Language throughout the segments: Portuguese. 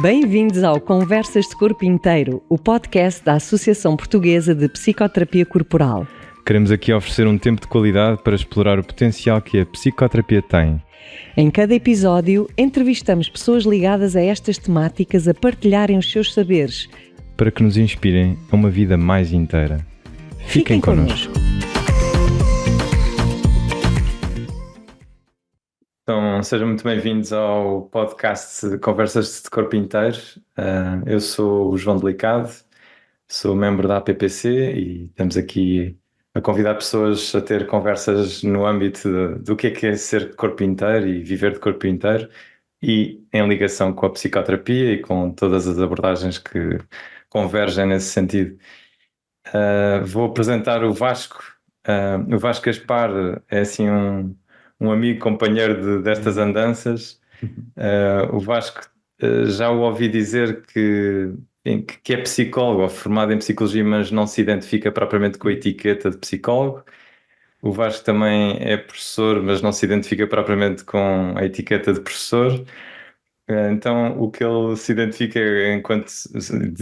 Bem-vindos ao Conversas de Corpo Inteiro, o podcast da Associação Portuguesa de Psicoterapia Corporal. Queremos aqui oferecer um tempo de qualidade para explorar o potencial que a psicoterapia tem. Em cada episódio, entrevistamos pessoas ligadas a estas temáticas a partilharem os seus saberes, para que nos inspirem a uma vida mais inteira. Fiquem connosco. Então, sejam muito bem-vindos ao podcast de Conversas de Corpo Inteiro. Eu sou o João Delicado, sou membro da APPC e estamos aqui a convidar pessoas a ter conversas no âmbito do que é ser de corpo inteiro e viver de corpo inteiro e em ligação com a psicoterapia e com todas as abordagens que convergem nesse sentido. Vou apresentar o Vasco. O Vasco Gaspar é assim um amigo, companheiro destas andanças. O Vasco, já o ouvi dizer que é psicólogo, ou formado em psicologia, mas não se identifica propriamente com a etiqueta de psicólogo. O Vasco também é professor, mas não se identifica propriamente com a etiqueta de professor. Então, o que ele se identifica enquanto...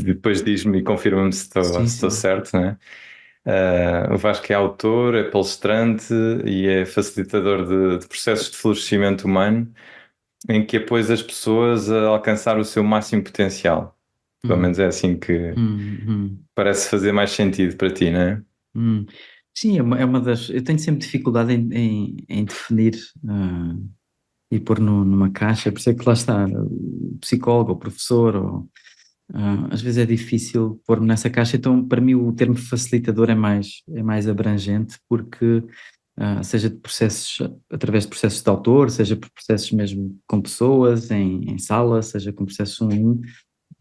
Depois diz-me e confirma-me se estou certo, não é? O Vasco é autor, é palestrante e é facilitador de processos de florescimento humano em que apoia as pessoas a alcançar o seu máximo potencial. Pelo menos é assim que parece fazer mais sentido para ti, não é? Sim, é uma das... Eu tenho sempre dificuldade em definir e pôr numa caixa, por isso é que lá está, o psicólogo, ou professor, às vezes é difícil pôr-me nessa caixa, então para mim o termo facilitador é mais abrangente, porque seja de processos, através de processos de autor, seja por processos mesmo com pessoas, em sala, seja com processos 1 a 1,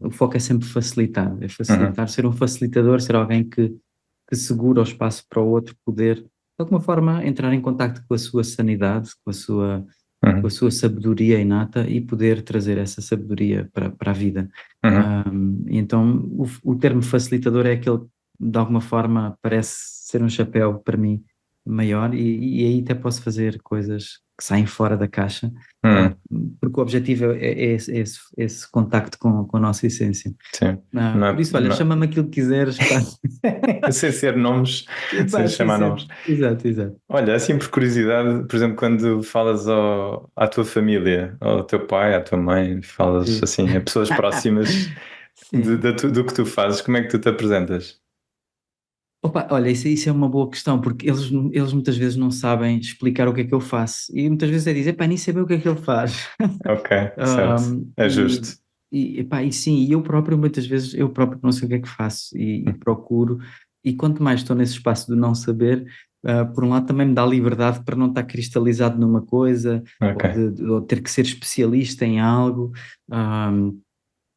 o foco é sempre facilitar, ser um facilitador, ser alguém que segura o espaço para o outro poder, de alguma forma, entrar em contacto com a sua sanidade, com a sua sabedoria inata e poder trazer essa sabedoria para a vida. Então, o termo facilitador é aquele que, de alguma forma, parece ser um chapéu para mim maior e aí até posso fazer coisas que saem fora da caixa, porque o objetivo é esse contacto com a nossa essência. Sim. Por isso, olha, chama-me aquilo que quiseres. Sem ser nomes, sem chamar nomes. Exato. Olha, assim por curiosidade, por exemplo, quando falas à tua família, ao teu pai, à tua mãe, falas assim a pessoas próximas do que tu fazes, como é que tu te apresentas? Opa, olha, isso é uma boa questão, porque eles muitas vezes não sabem explicar o que é que eu faço, e muitas vezes é dizer, pá, nem saber o que é que ele faz. Ok, certo, é justo. E sim, eu próprio muitas vezes, eu próprio não sei o que é que faço, e procuro, e quanto mais estou nesse espaço de não saber, por um lado também me dá liberdade para não estar cristalizado numa coisa, ou ter que ser especialista em algo.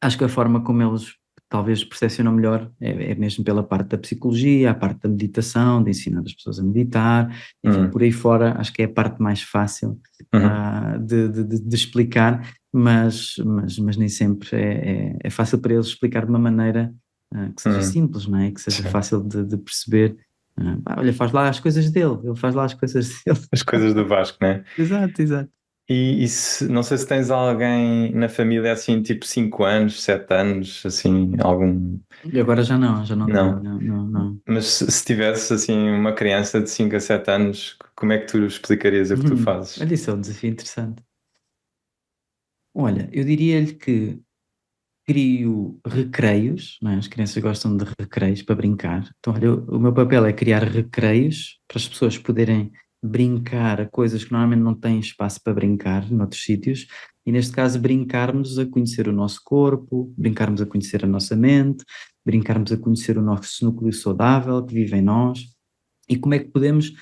Acho que a forma como eles talvez percepcionam melhor é mesmo pela parte da psicologia, a parte da meditação, de ensinar as pessoas a meditar, enfim, por aí fora acho que é a parte mais fácil de explicar, mas nem sempre é fácil para eles explicar de uma maneira que seja simples, não é? Que seja fácil de perceber. Olha, faz lá as coisas dele, ele faz lá as coisas dele. As coisas do Vasco, não é? Exato. E não sei se tens alguém na família assim, tipo 5 anos, 7 anos, assim, algum... E agora já não Não. tenho, não. Mas se tivesse assim uma criança de 5 a 7 anos, como é que tu explicarias o que tu fazes? Olha, isso é um desafio interessante. Olha, eu diria-lhe que crio recreios, não é? As crianças gostam de recreios para brincar. Então, olha, o meu papel é criar recreios para as pessoas poderem brincar a coisas que normalmente não têm espaço para brincar noutros sítios, e neste caso brincarmos a conhecer o nosso corpo, brincarmos a conhecer a nossa mente, brincarmos a conhecer o nosso núcleo saudável que vive em nós, e como é que podemos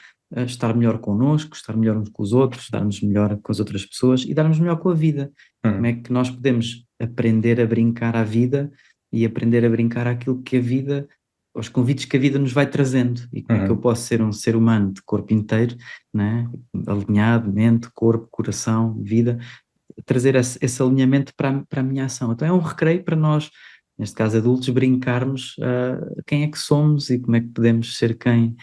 estar melhor connosco, estar melhor uns com os outros, estarmos melhor com as outras pessoas e darmos melhor com a vida. Como é que nós podemos aprender a brincar à vida e aprender a brincar àquilo que a vida, aos convites que a vida nos vai trazendo, e como é que eu posso ser um ser humano de corpo inteiro, né? Alinhado, mente, corpo, coração, vida, trazer esse alinhamento para a minha ação. Então é um recreio para nós, neste caso adultos, brincarmos quem é que somos e como é que podemos ser quem,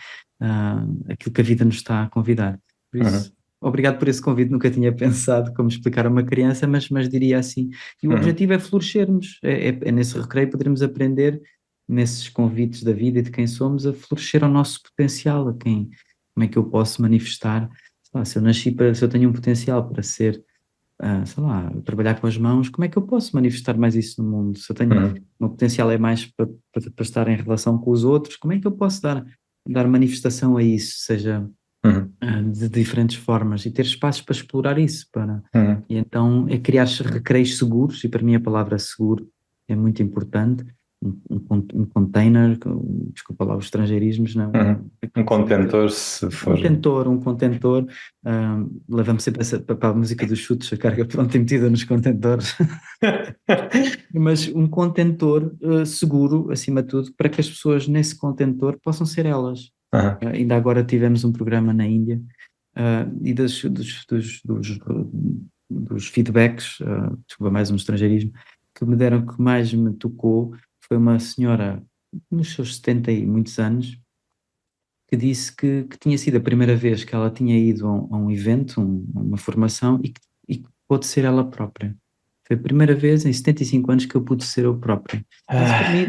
aquilo que a vida nos está a convidar. Por isso, obrigado por esse convite, nunca tinha pensado como explicar a uma criança, mas diria assim, e o objetivo é florescermos, é nesse recreio podermos aprender, nesses convites da vida e de quem somos, a florescer ao nosso potencial, como é que eu posso manifestar, sei lá, se eu tenho um potencial para ser, sei lá, trabalhar com as mãos, como é que eu posso manifestar mais isso no mundo? Se eu tenho, o meu potencial é mais para estar em relação com os outros, como é que eu posso dar manifestação a isso, seja de diferentes formas, e ter espaços para explorar isso, e então é criar recreios seguros, e para mim a palavra seguro é muito importante, um container, desculpa lá os estrangeirismos, não, Um contentor, se for. um contentor, leva-me sempre para a música dos chutes, a carga pronta e metida nos contentores, mas um contentor seguro, acima de tudo, para que as pessoas nesse contentor possam ser elas. Ainda agora tivemos um programa na Índia, e dos feedbacks, desculpa mais um estrangeirismo, que mais me tocou, foi uma senhora nos seus 70 e muitos anos, que disse que tinha sido a primeira vez que ela tinha ido a um evento, uma formação, e que pôde ser ela própria. Foi a primeira vez em 75 anos que eu pude ser eu própria.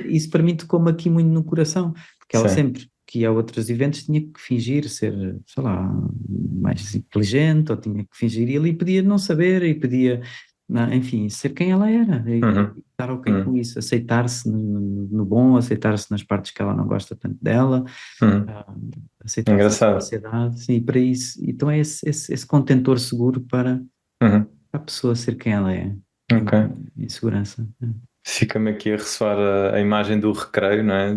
Isso para mim tocou-me aqui muito no coração, porque ela sempre que ia a outros eventos tinha que fingir ser, sei lá, mais inteligente, ou tinha que fingir, e ali podia não saber, e podia, enfim, ser quem ela era, e estar ok com isso, aceitar-se no bom, aceitar-se nas partes que ela não gosta tanto dela, aceitar-se na sociedade, sim, para isso. Então é esse contentor seguro para a pessoa ser quem ela é, em segurança. Fica-me aqui a ressoar a imagem do recreio, não é?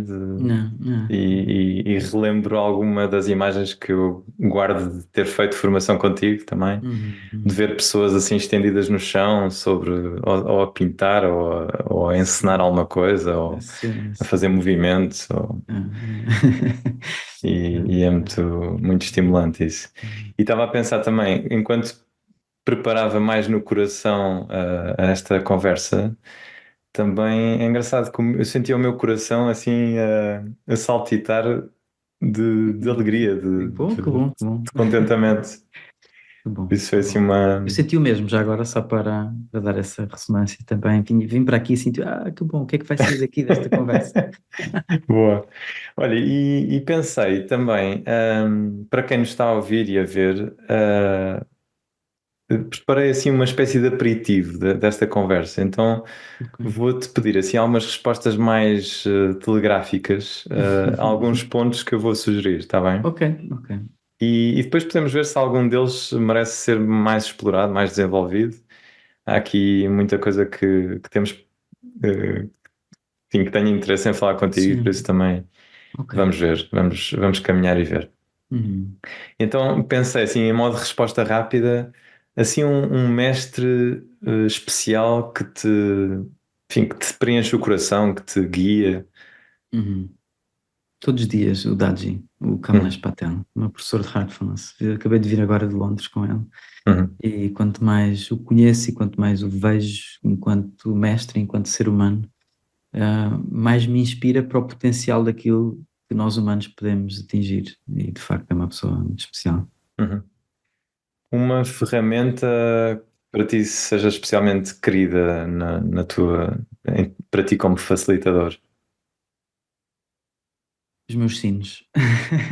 E relembro alguma das imagens que eu guardo de ter feito formação contigo também, de ver pessoas assim estendidas no chão, ou a pintar, ou a encenar alguma coisa, ou a fazer movimentos. E é muito estimulante isso. E estava a pensar também, enquanto preparava mais no coração a esta conversa, também é engraçado como eu sentia o meu coração assim a saltitar de alegria, de contentamento. Que bom. Isso foi assim uma... Eu senti o mesmo já agora, só para dar essa ressonância também. Vim para aqui e senti, que bom, o que é que vai sair daqui desta conversa? Boa. Olha, e pensei também, para quem nos está a ouvir e a ver, preparei assim uma espécie de aperitivo desta conversa, então vou-te pedir assim algumas respostas mais telegráficas a alguns pontos que eu vou sugerir, está bem? Ok. E depois podemos ver se algum deles merece ser mais explorado, mais desenvolvido. Há aqui muita coisa que temos, que tenho interesse em falar contigo, e por isso também vamos ver, vamos caminhar e ver. Então pensei assim, em modo de resposta rápida, assim um mestre especial que te preenche o coração, que te guia. Todos os dias o Daji, o Kamlesh Patel, meu professor de Heartfulness. Acabei de vir agora de Londres com ele. E quanto mais o conheço e quanto mais o vejo enquanto mestre, enquanto ser humano, mais me inspira para o potencial daquilo que nós humanos podemos atingir. E de facto é uma pessoa muito especial. Uma ferramenta para ti seja especialmente querida para ti como facilitador? Os meus sinos.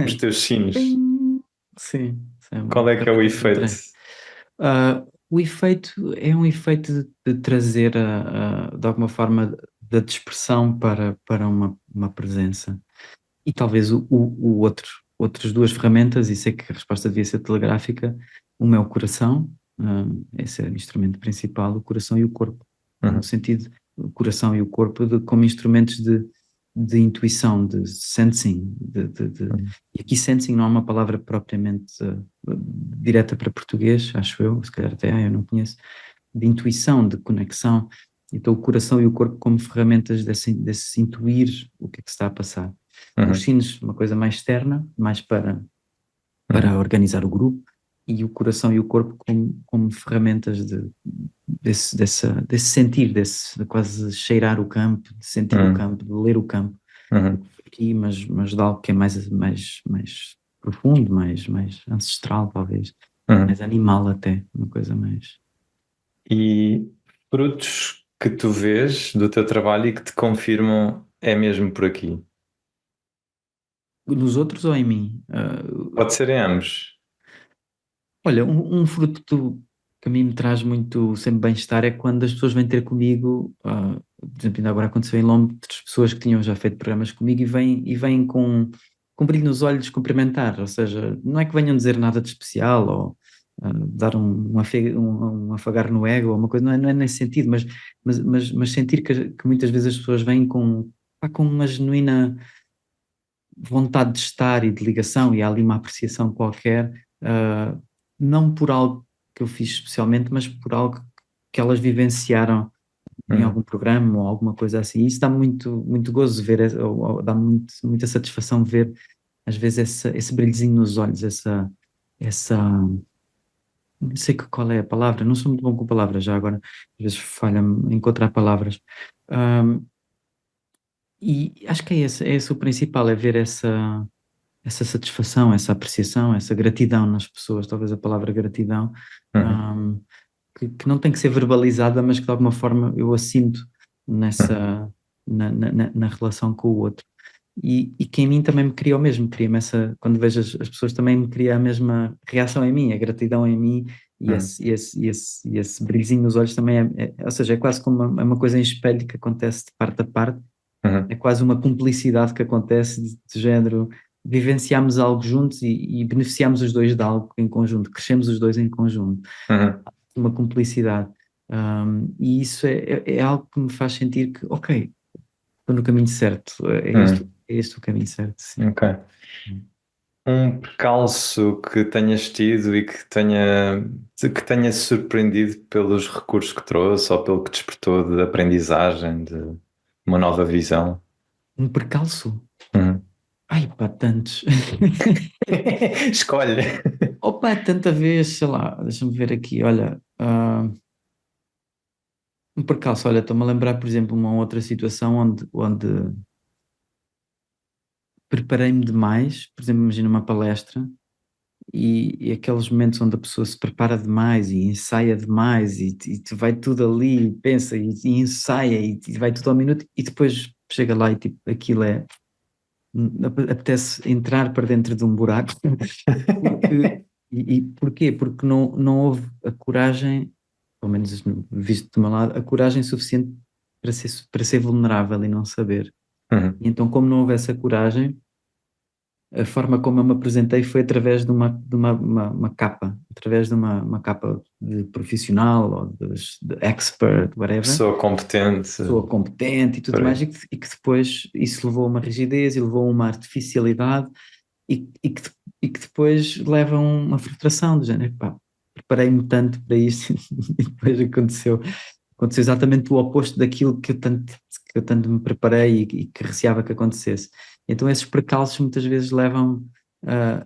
Os teus sinos? Sim. Qual é que é o efeito? O efeito é um efeito de trazer, de alguma forma, da dispersão para uma presença. E talvez outras duas ferramentas, e sei que a resposta devia ser telegráfica, uma é o coração, esse é o instrumento principal, o coração e o corpo. No sentido, o coração e o corpo como instrumentos de intuição, de sensing, e aqui sensing não é uma palavra propriamente direta para português, acho eu, se calhar até eu não conheço, de intuição, de conexão. Então o coração e o corpo como ferramentas desse intuir o que é que se está a passar. Os sinos, uma coisa mais externa, mais para organizar o grupo, e o coração e o corpo como ferramentas desse sentir, de quase cheirar o campo, de sentir o campo, de ler o campo. Aqui, mas de algo que é mais profundo, mais ancestral, talvez. mais animal até, uma coisa mais... E frutos que tu vês do teu trabalho e que te confirmam é mesmo por aqui? Nos outros ou em mim? Pode ser em ambos. Olha, um fruto que a mim me traz muito sempre bem-estar é quando as pessoas vêm ter comigo, por exemplo, ainda agora aconteceu em Londres, pessoas que tinham já feito programas comigo e vêm com brilho nos olhos cumprimentar, ou seja, não é que venham dizer nada de especial ou dar um afagar no ego ou uma coisa, não é nesse sentido, mas sentir que muitas vezes as pessoas vêm com uma genuína vontade de estar e de ligação e há ali uma apreciação qualquer, não por algo que eu fiz especialmente, mas por algo que elas vivenciaram em algum programa ou alguma coisa assim. E isso dá muito, muito gozo ver, ou dá muita satisfação ver, às vezes, esse brilhozinho nos olhos, não sei qual é a palavra, não sou muito bom com palavras já agora, às vezes falha-me encontrar palavras. E acho que é esse o principal, é ver essa satisfação, essa apreciação, essa gratidão nas pessoas, talvez a palavra gratidão, que não tem que ser verbalizada, mas que de alguma forma eu a sinto na relação com o outro. E que em mim também me cria o mesmo, cria-me quando vejo as pessoas também me cria a mesma reação em mim, a gratidão em mim e esse brilhozinho nos olhos também ou seja, é quase como uma coisa em espelho que acontece de parte a parte, é quase uma cumplicidade que acontece de género, vivenciamos algo juntos e beneficiamos os dois de algo em conjunto, crescemos os dois em conjunto, uma cumplicidade. E isso é algo que me faz sentir que, ok, estou no caminho certo, é este o caminho certo, sim. Ok. Um percalço que tenhas tido e que tenha surpreendido pelos recursos que trouxe ou pelo que despertou de aprendizagem, de uma nova visão? Um percalço? Uhum. Ai pá, tantos. Escolhe. Opa, tanta vez, sei lá, deixa-me ver aqui, olha, um percalço, olha, estou-me a lembrar, por exemplo, uma outra situação onde preparei-me demais, por exemplo, imagina uma palestra e aqueles momentos onde a pessoa se prepara demais e ensaia demais e vai tudo ali, pensa e ensaia e vai tudo ao minuto e depois chega lá e tipo, aquilo apetece entrar para dentro de um buraco. E porquê? Porque não houve a coragem, pelo menos visto do meu lado, a coragem suficiente para ser vulnerável e não saber. Uhum. E então, como não houve essa coragem, a forma como eu me apresentei foi através de uma capa, através de uma capa de profissional ou de expert, whatever. Pessoa competente. Pessoa competente e tudo Por aí. mais, e que depois isso levou a uma rigidez e levou a uma artificialidade e que depois leva a uma frustração do género, pá, preparei-me tanto para isto e depois aconteceu exatamente o oposto daquilo que eu tanto me preparei e que receava que acontecesse. Então esses percalços muitas vezes levam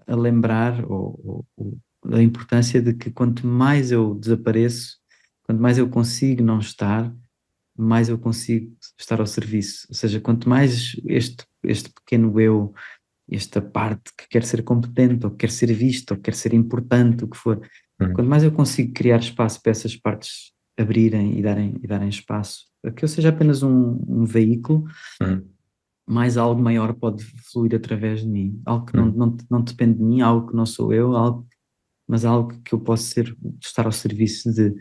a lembrar a importância de que quanto mais eu desapareço, quanto mais eu consigo não estar, mais eu consigo estar ao serviço. Ou seja, quanto mais este pequeno eu, esta parte que quer ser competente, ou quer ser visto, ou quer ser importante, o que for, quanto mais eu consigo criar espaço para essas partes abrirem e darem espaço, a que eu seja apenas um veículo, mais algo maior pode fluir através de mim. Algo que não depende de mim, algo que não sou eu, mas algo que eu posso estar ao serviço de.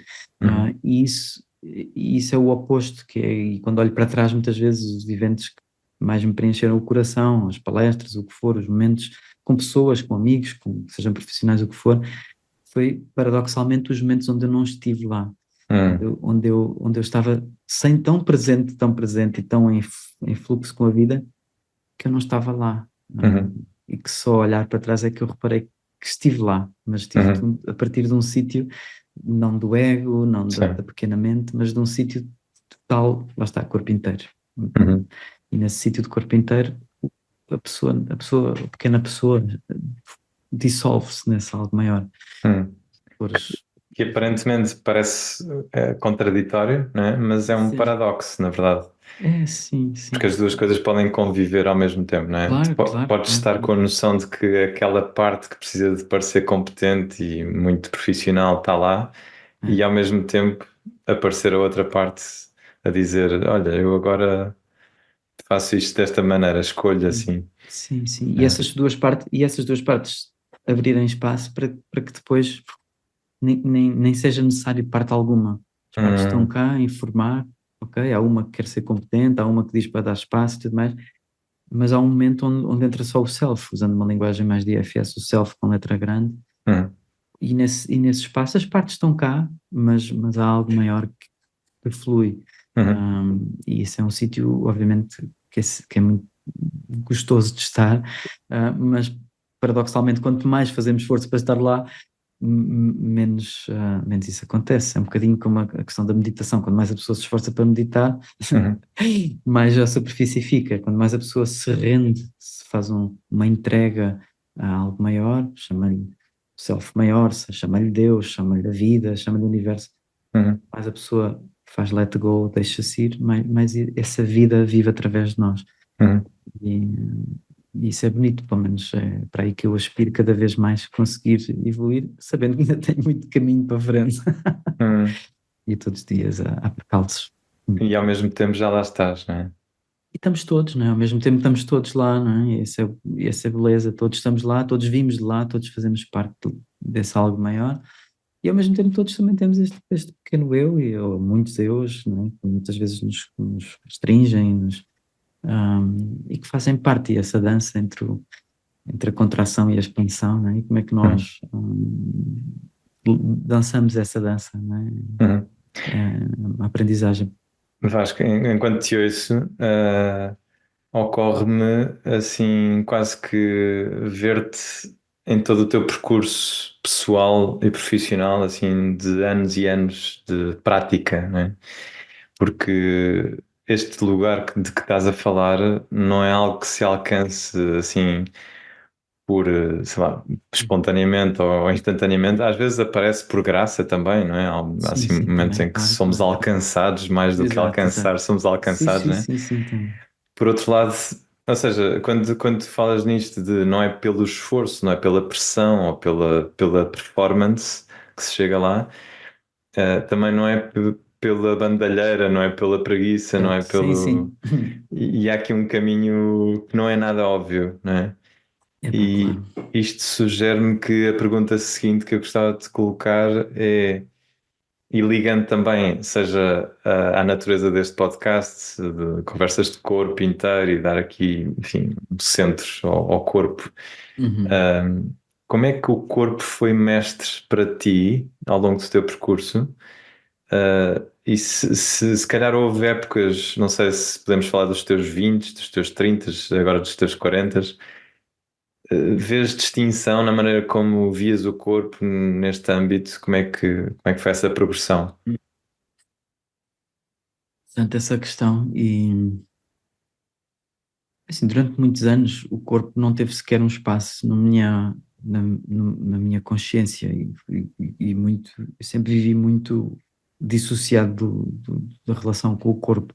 E isso é o oposto, e quando olho para trás, muitas vezes os eventos que mais me preencheram o coração, as palestras, o que for, os momentos com pessoas, com amigos, sejam profissionais, o que for, foi paradoxalmente os momentos onde eu não estive lá. Onde eu estava tão presente e tão em fluxo com a vida, que eu não estava lá. E que só olhar para trás é que eu reparei que estive lá, mas estive a partir de um sítio, não do ego, não da pequena mente, mas de um sítio total, lá está, corpo inteiro. E nesse sítio de corpo inteiro, a pequena pessoa dissolve-se nesse algo maior. que aparentemente parece contraditório, não é? Mas é um Sim. paradoxo, na verdade. Sim. Porque as duas coisas podem conviver ao mesmo tempo, não é? Claro, Podes estar com a noção de que aquela parte que precisa de parecer competente e muito profissional está lá, e ao mesmo tempo aparecer a outra parte a dizer: Olha, eu agora faço isto desta maneira, escolho assim. Sim. E essas duas partes abrirem espaço para que depois nem seja necessário parte alguma. As partes estão cá a informar, ok? Há uma que quer ser competente, há uma que diz para dar espaço e tudo mais, mas há um momento onde entra só o self, usando uma linguagem mais de IFS, o self com letra grande, e nesse espaço as partes estão cá, mas há algo maior que flui. E isso é um sítio, obviamente, que é muito gostoso de estar, mas paradoxalmente, quanto mais fazemos esforço para estar lá, menos isso acontece. É um bocadinho como a questão da meditação. Quando mais a pessoa se esforça para meditar, mais a superfície fica. Quando mais a pessoa se rende, se faz uma entrega a algo maior, chama-lhe self maior, chama-lhe Deus, chama-lhe a vida, chama-lhe o universo, mais a pessoa faz let go, deixa-se ir, mais essa vida vive através de nós. E isso é bonito, pelo menos é para aí que eu aspiro cada vez mais conseguir evoluir, sabendo que ainda tenho muito caminho para frente. E todos os dias há percalços. E ao mesmo tempo já lá estás, não é? E estamos todos, não é? Ao mesmo tempo estamos todos lá, não é? E essa é a beleza, todos estamos lá, todos vimos de lá, todos fazemos parte desse algo maior. E ao mesmo tempo todos também temos este pequeno eu, ou muitos eus, não é? Que muitas vezes nos restringem, e que fazem parte, e essa dança entre a contração e a expansão, não é? E como é que nós dançamos essa dança, não é? É uma aprendizagem. Vasco, enquanto te ouço, ocorre-me assim quase que ver-te em todo o teu percurso pessoal e profissional, assim, de anos e anos de prática, não é? Porque este lugar de que estás a falar não é algo que se alcance assim por, sei lá, espontaneamente ou instantaneamente. Às vezes aparece por graça também, não é? Há assim Sim, momentos também, em que claro, somos claro. alcançados mais do que Exato. alcançar, somos alcançados, não é? Sim, também. Por outro lado, ou seja, quando falas nisto de não é pelo esforço, não é pela pressão ou pela performance que se chega lá, também não é pela bandalheira, não é pela preguiça, não é pelo. Sim. E há aqui um caminho que não é nada óbvio, não é? E Claro. isto sugere-me que a pergunta seguinte que eu gostava de te colocar é. E ligando também, seja à natureza deste podcast, de conversas de corpo inteiro e dar aqui, enfim, um centro ao corpo, como é que o corpo foi mestre para ti ao longo do teu percurso? E se calhar houve épocas, não sei se podemos falar dos teus 20, dos teus 30, agora dos teus 40, vês distinção na maneira como vias o corpo neste âmbito? Como é que foi essa progressão? Portanto, essa questão, e assim, durante muitos anos o corpo não teve sequer um espaço na minha consciência, e muito, eu sempre vivi muito dissociado da relação com o corpo.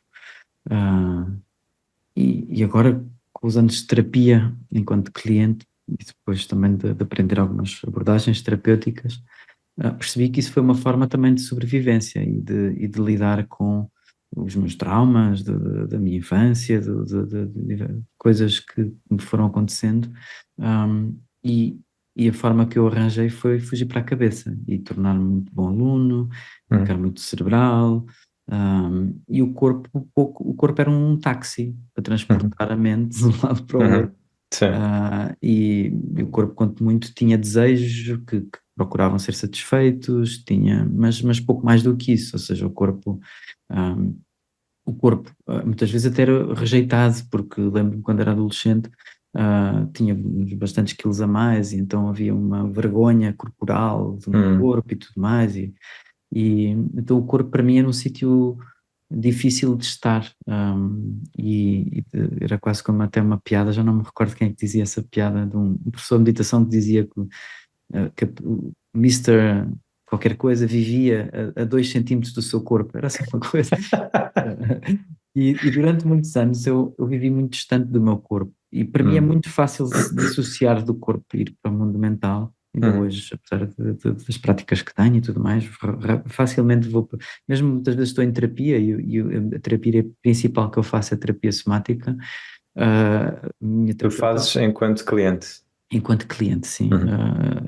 E agora, com os anos de terapia enquanto cliente, e depois também de aprender algumas abordagens terapêuticas, percebi que isso foi uma forma também de sobrevivência e de lidar com os meus traumas da minha infância, de coisas que me foram acontecendo, e a forma que eu arranjei foi fugir para a cabeça e tornar-me muito bom aluno, ficar muito cerebral, e o corpo era um táxi para transportar a mente de um lado para o outro. E o corpo, quanto muito, tinha desejos que procuravam ser satisfeitos, mas pouco mais do que isso. Ou seja, o corpo muitas vezes até era rejeitado, porque lembro-me quando era adolescente, tinha bastantes quilos a mais, e então havia uma vergonha corporal do meu corpo e tudo mais, e então o corpo para mim era um sítio difícil de estar, era quase como até uma piada, já não me recordo quem é que dizia essa piada, de um professor de meditação que dizia que o Mr. qualquer coisa, vivia a 2 centímetros do seu corpo, era assim uma coisa. E durante muitos anos eu vivi muito distante do meu corpo, e para mim é muito fácil se dissociar do corpo e ir para o mundo mental. Ainda hoje, apesar das práticas que tenho e tudo mais, facilmente vou, mesmo muitas vezes estou em terapia, e a terapia principal que eu faço é a terapia somática. Minha Tu fazes enquanto cliente? Enquanto cliente, sim.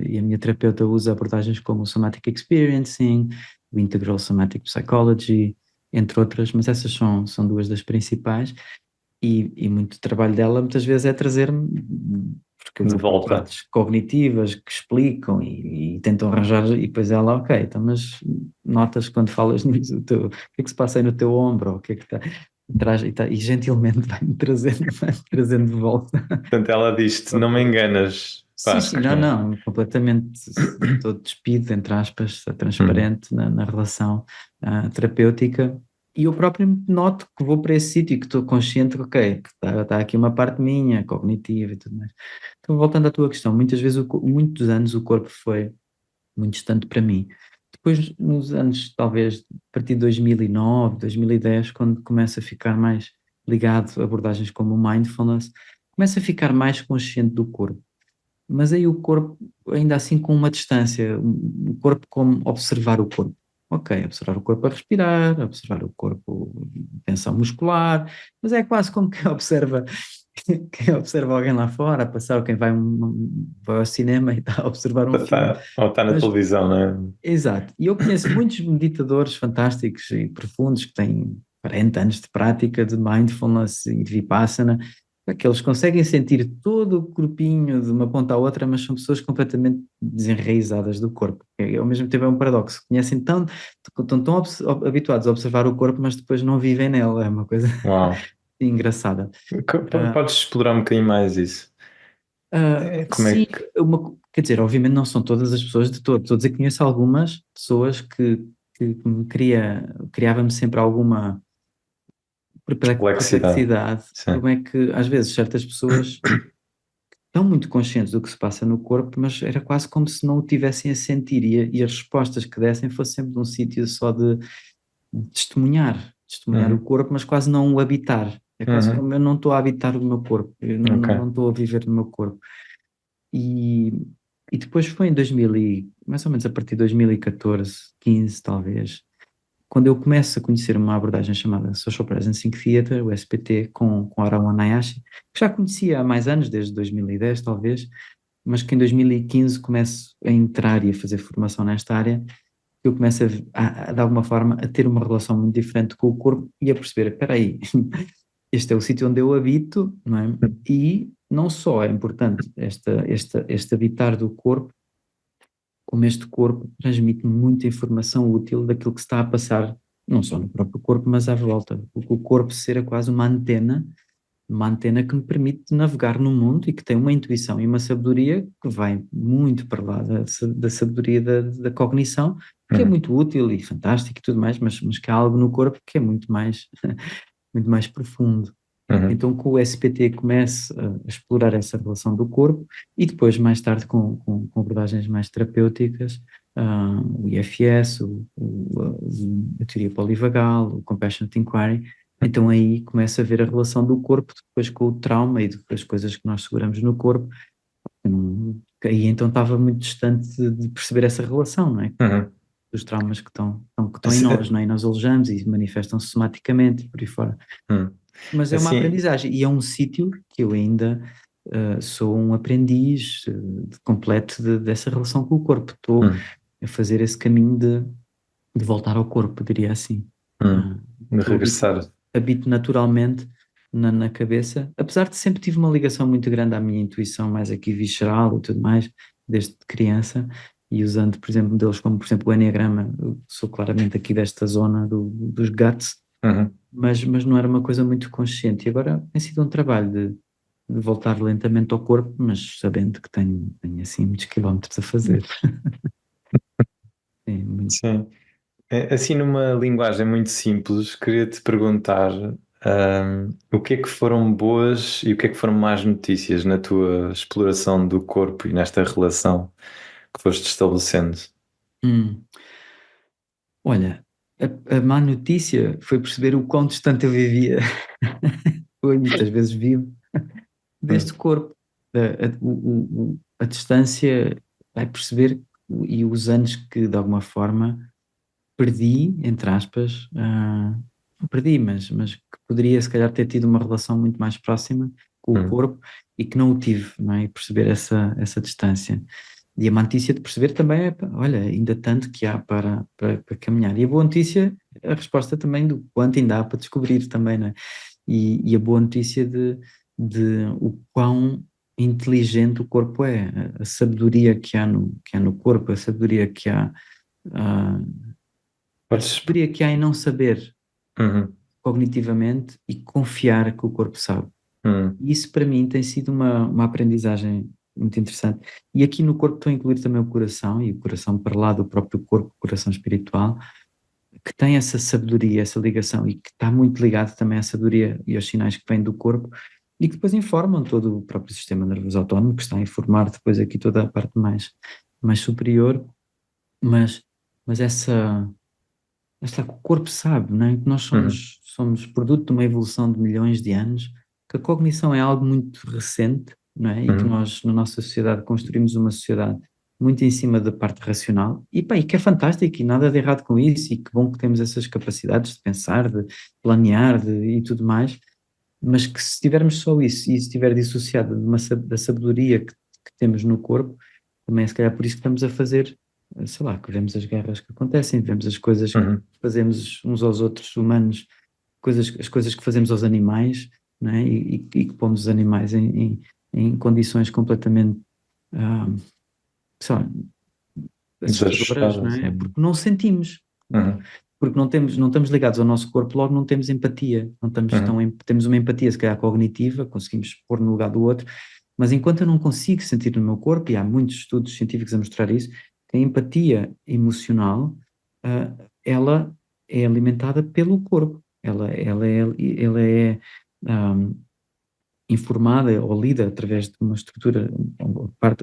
E a minha terapeuta usa abordagens como o Somatic Experiencing, o Integral Somatic Psychology, entre outras, mas essas são duas das principais, e muito trabalho dela muitas vezes é trazer-me, porque eu De vou para volta. partes cognitivas que explicam e tentam arranjar, e depois ela, ok, então, mas notas quando falas nisso, o que é que se passa aí no teu ombro, ou o que é que está... E gentilmente vai-me trazendo de volta. Portanto, ela diz-te, não me enganas, Sim, sim, Vasco. não, completamente estou despido, entre aspas, transparente na relação terapêutica, e eu próprio noto que vou para esse sítio, que estou consciente que, ok, que está aqui uma parte minha, cognitiva e tudo mais. Então, voltando à tua questão, muitas vezes, muitos anos o corpo foi muito distante para mim. Depois, nos anos, talvez, a partir de 2009, 2010, quando começo a ficar mais ligado a abordagens como o mindfulness, começo a ficar mais consciente do corpo. Mas aí o corpo, ainda assim com uma distância, o corpo como observar o corpo. Ok, observar o corpo a respirar, observar o corpo em tensão muscular, mas é quase como quem observa alguém lá fora, a passar, ou quem vai ao cinema e está a observar um filme. Ou está na Mas, televisão, não é? exato, e eu conheço muitos meditadores fantásticos e profundos que têm 40 anos de prática de mindfulness e de vipassana, que eles conseguem sentir todo o corpinho de uma ponta à outra, mas são pessoas completamente desenraizadas do corpo. Ao mesmo tempo é um paradoxo. Conhecem estão tão habituados a observar o corpo, mas depois não vivem nele. É uma coisa Uau. engraçada. Podes explorar um bocadinho mais isso? Como é Sim, que... quer dizer, obviamente não são todas as pessoas de todo. Estou a dizer que conheço algumas pessoas que me criava-me sempre alguma Perplexidade. perplexidade. Sim. Como é que às vezes certas pessoas estão muito conscientes do que se passa no corpo, mas era quase como se não o tivessem a sentir, e as respostas que dessem fossem sempre de um sítio só de testemunhar o corpo, mas quase não o habitar. É quase como eu não estou a habitar o meu corpo, eu não estou a viver no meu corpo. E depois foi em 2000 mais ou menos a partir de 2014, 15 talvez, quando eu começo a conhecer uma abordagem chamada Social Presencing Theatre, o SPT, com Arawan Hayashi, que já conhecia há mais anos, desde 2010 talvez, mas que em 2015 começo a entrar e a fazer formação nesta área, eu começo de alguma forma a ter uma relação muito diferente com o corpo e a perceber, espera aí, este é o sítio onde eu habito, não é? E não só é importante este habitar do corpo, como este corpo transmite muita informação útil daquilo que se está a passar, não só no próprio corpo, mas à volta. O corpo ser quase uma antena que me permite navegar no mundo, e que tem uma intuição e uma sabedoria que vai muito para lá da sabedoria da cognição, que é muito útil e fantástico e tudo mais, mas que há algo no corpo que é muito mais, muito mais profundo. Então, com o SPT começo a explorar essa relação do corpo, e depois, mais tarde, com abordagens mais terapêuticas, o IFS, a teoria polivagal, o Compassionate Inquiry. Então aí começa a ver a relação do corpo depois com o trauma e das coisas que nós seguramos no corpo. E então estava muito distante de perceber essa relação, não é? Dos traumas que estão em nós, não é? E nós alojamos e manifestam-se somaticamente por aí fora. Mas é uma aprendizagem, e é um sítio que eu ainda sou um aprendiz completo dessa relação com o corpo. Estou a fazer esse caminho de voltar ao corpo, diria assim. De regressar. Habito naturalmente na cabeça, apesar de sempre tive uma ligação muito grande à minha intuição, mais aqui visceral e tudo mais, desde criança, e usando, por exemplo, modelos como, por exemplo, o Enneagrama. Eu sou claramente aqui desta zona dos guts, mas não era uma coisa muito consciente, e agora tem sido um trabalho de voltar lentamente ao corpo, mas sabendo que tenho assim muitos quilómetros a fazer. Sim. Assim, numa linguagem muito simples, queria-te perguntar o que é que foram boas e o que é que foram más notícias na tua exploração do corpo e nesta relação que foste estabelecendo? Hum. Olha, a má notícia foi perceber o quão distante eu vivia, ou muitas vezes vivo, Hum, deste corpo. A distância vai perceber e os anos que de alguma forma perdi, entre aspas, não perdi, mas que poderia se calhar ter tido uma relação muito mais próxima com o hum, corpo e que não o tive, não é? E perceber essa distância. E a má notícia de perceber também é, pá, olha, ainda tanto que há para caminhar. E a boa notícia, a resposta também do quanto ainda há para descobrir também, não é? E a boa notícia de o quão inteligente o corpo é, a sabedoria que há no corpo, a sabedoria que há, ah, a Podes. sabedoria que há em não saber Uhum, cognitivamente e confiar que o corpo sabe. uhum, E isso para mim tem sido uma aprendizagem muito interessante. E aqui no corpo estou a incluir também o coração, e o coração para lá do próprio corpo, o coração espiritual, que tem essa sabedoria, essa ligação, e que está muito ligado também à sabedoria e aos sinais que vêm do corpo, e que depois informam todo o próprio sistema nervoso autónomo, que está a informar depois aqui toda a parte mais superior, mas, mas está que o corpo sabe, não é? Que nós uhum, somos produto de uma evolução de milhões de anos, que a cognição é algo muito recente, não é? E que uhum, nós, na nossa sociedade, construímos uma sociedade muito em cima da parte racional, e, pá, e que é fantástico, e nada de errado com isso, e que bom que temos essas capacidades de pensar, de planear, e tudo mais, mas que se tivermos só isso, e se estiver dissociado da sabedoria que temos no corpo, também é se calhar por isso que estamos a fazer, sei lá, que vemos as guerras que acontecem, vemos as coisas que uhum. fazemos uns aos outros humanos, as coisas que fazemos aos animais, não é? E que pomos os animais em condições completamente, ah, sei lá, assustadoras, não Desajustadas. é? Porque não sentimos, Uhum, porque não estamos ligados ao nosso corpo, logo não temos empatia, não estamos uhum, temos uma empatia se calhar cognitiva, conseguimos pôr no lugar do outro, mas enquanto eu não consigo sentir no meu corpo, e há muitos estudos científicos a mostrar isso, que a empatia emocional, ela é alimentada pelo corpo, ela é informada ou lida através de uma estrutura,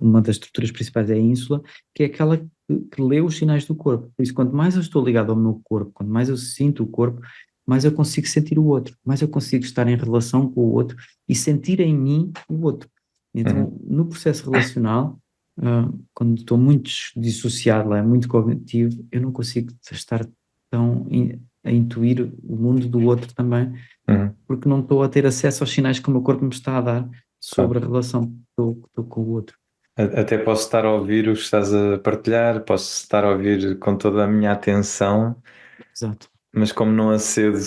uma das estruturas principais é a ínsula, que é aquela que lê os sinais do corpo. Por isso, quanto mais eu estou ligado ao meu corpo, quanto mais eu sinto o corpo, mais eu consigo sentir o outro, mais eu consigo estar em relação com o outro e sentir em mim o outro. uhum, Então, no processo relacional, quando estou muito dissociado lá, muito cognitivo, eu não consigo estar a intuir o mundo do outro também, uhum. porque não estou a ter acesso aos sinais que o meu corpo me está a dar Claro. sobre a relação que estou com o outro. Até posso estar a ouvir o que estás a partilhar, posso estar a ouvir com toda a minha atenção, Exato. mas como não acedo,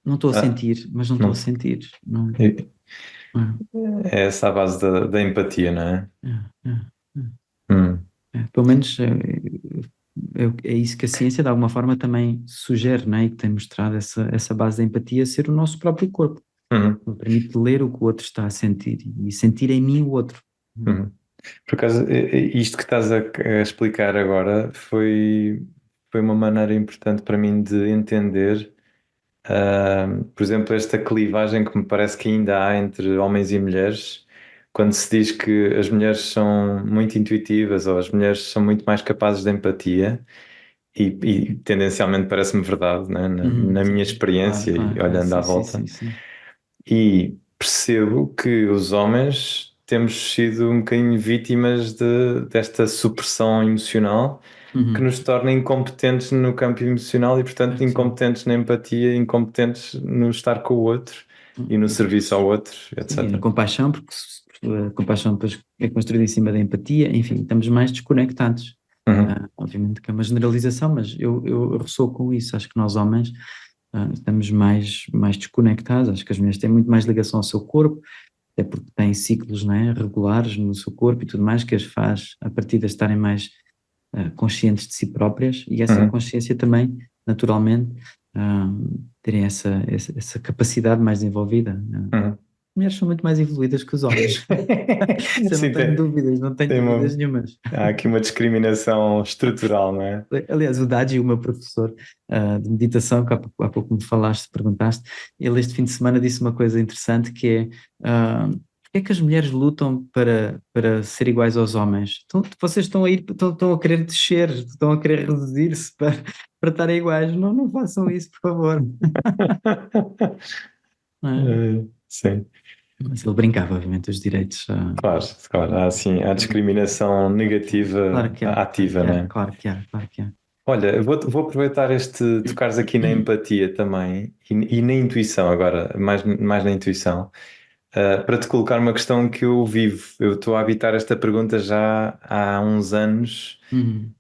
Não estou a ah, sentir, mas não estou a não, sentir. Não, é é, é essa a base da empatia, não é? é, é, Hum, Pelo menos é isso que a ciência de alguma forma também sugere, não é? E que tem mostrado essa base da empatia ser o nosso próprio corpo. uhum, Me permite ler o que o outro está a sentir e sentir em mim o outro. uhum. Por acaso, isto que estás a explicar agora foi uma maneira importante para mim de entender, por exemplo, esta clivagem que me parece que ainda há entre homens e mulheres, quando se diz que as mulheres são muito intuitivas ou as mulheres são muito mais capazes de empatia, e tendencialmente parece-me verdade, né? Na Sim, minha claro, experiência e claro, claro, olhando à sim, sim, volta. sim, sim. E percebo que os homens temos sido um bocadinho vítimas desta supressão emocional que Uhum. nos torna incompetentes no campo emocional e, portanto, Sim. incompetentes na empatia, incompetentes no estar com o outro e no serviço ao outro, Sim, a etc. compaixão, porque a compaixão depois é construída em cima da empatia, enfim, estamos mais desconectados. Uhum, Obviamente que é uma generalização, mas eu ressoo com isso. Acho que nós homens estamos mais desconectados, acho que as mulheres têm muito mais ligação ao seu corpo, até porque têm ciclos, não é, regulares no seu corpo e tudo mais, que as faz, a partir de estarem mais conscientes de si próprias, e essa uhum, consciência também, naturalmente, ah, terem essa capacidade mais desenvolvida. uhum. Mulheres são muito mais evoluídas que os homens. Isso eu não Sim, tenho dúvidas, não tenho dúvidas nenhumas. há aqui uma discriminação estrutural, não é? Aliás, o Daji, o meu professor de meditação, que há pouco me falaste, perguntaste, ele este fim de semana disse uma coisa interessante que é porque é que as mulheres lutam para ser iguais aos homens? Vocês estão a querer descer, estão a querer reduzir-se para estarem iguais. Não, não façam isso, por favor. Não é? Sim, Mas ele brincava, obviamente, os direitos. claro, claro. Há, sim, há discriminação Claro negativa que há, claro ativa, que não há, é? claro que há, claro que há. Olha, vou aproveitar tocares aqui na empatia também e na intuição agora, mais na intuição, para te colocar uma questão que eu vivo. Eu estou a habitar esta pergunta já há uns anos Uhum.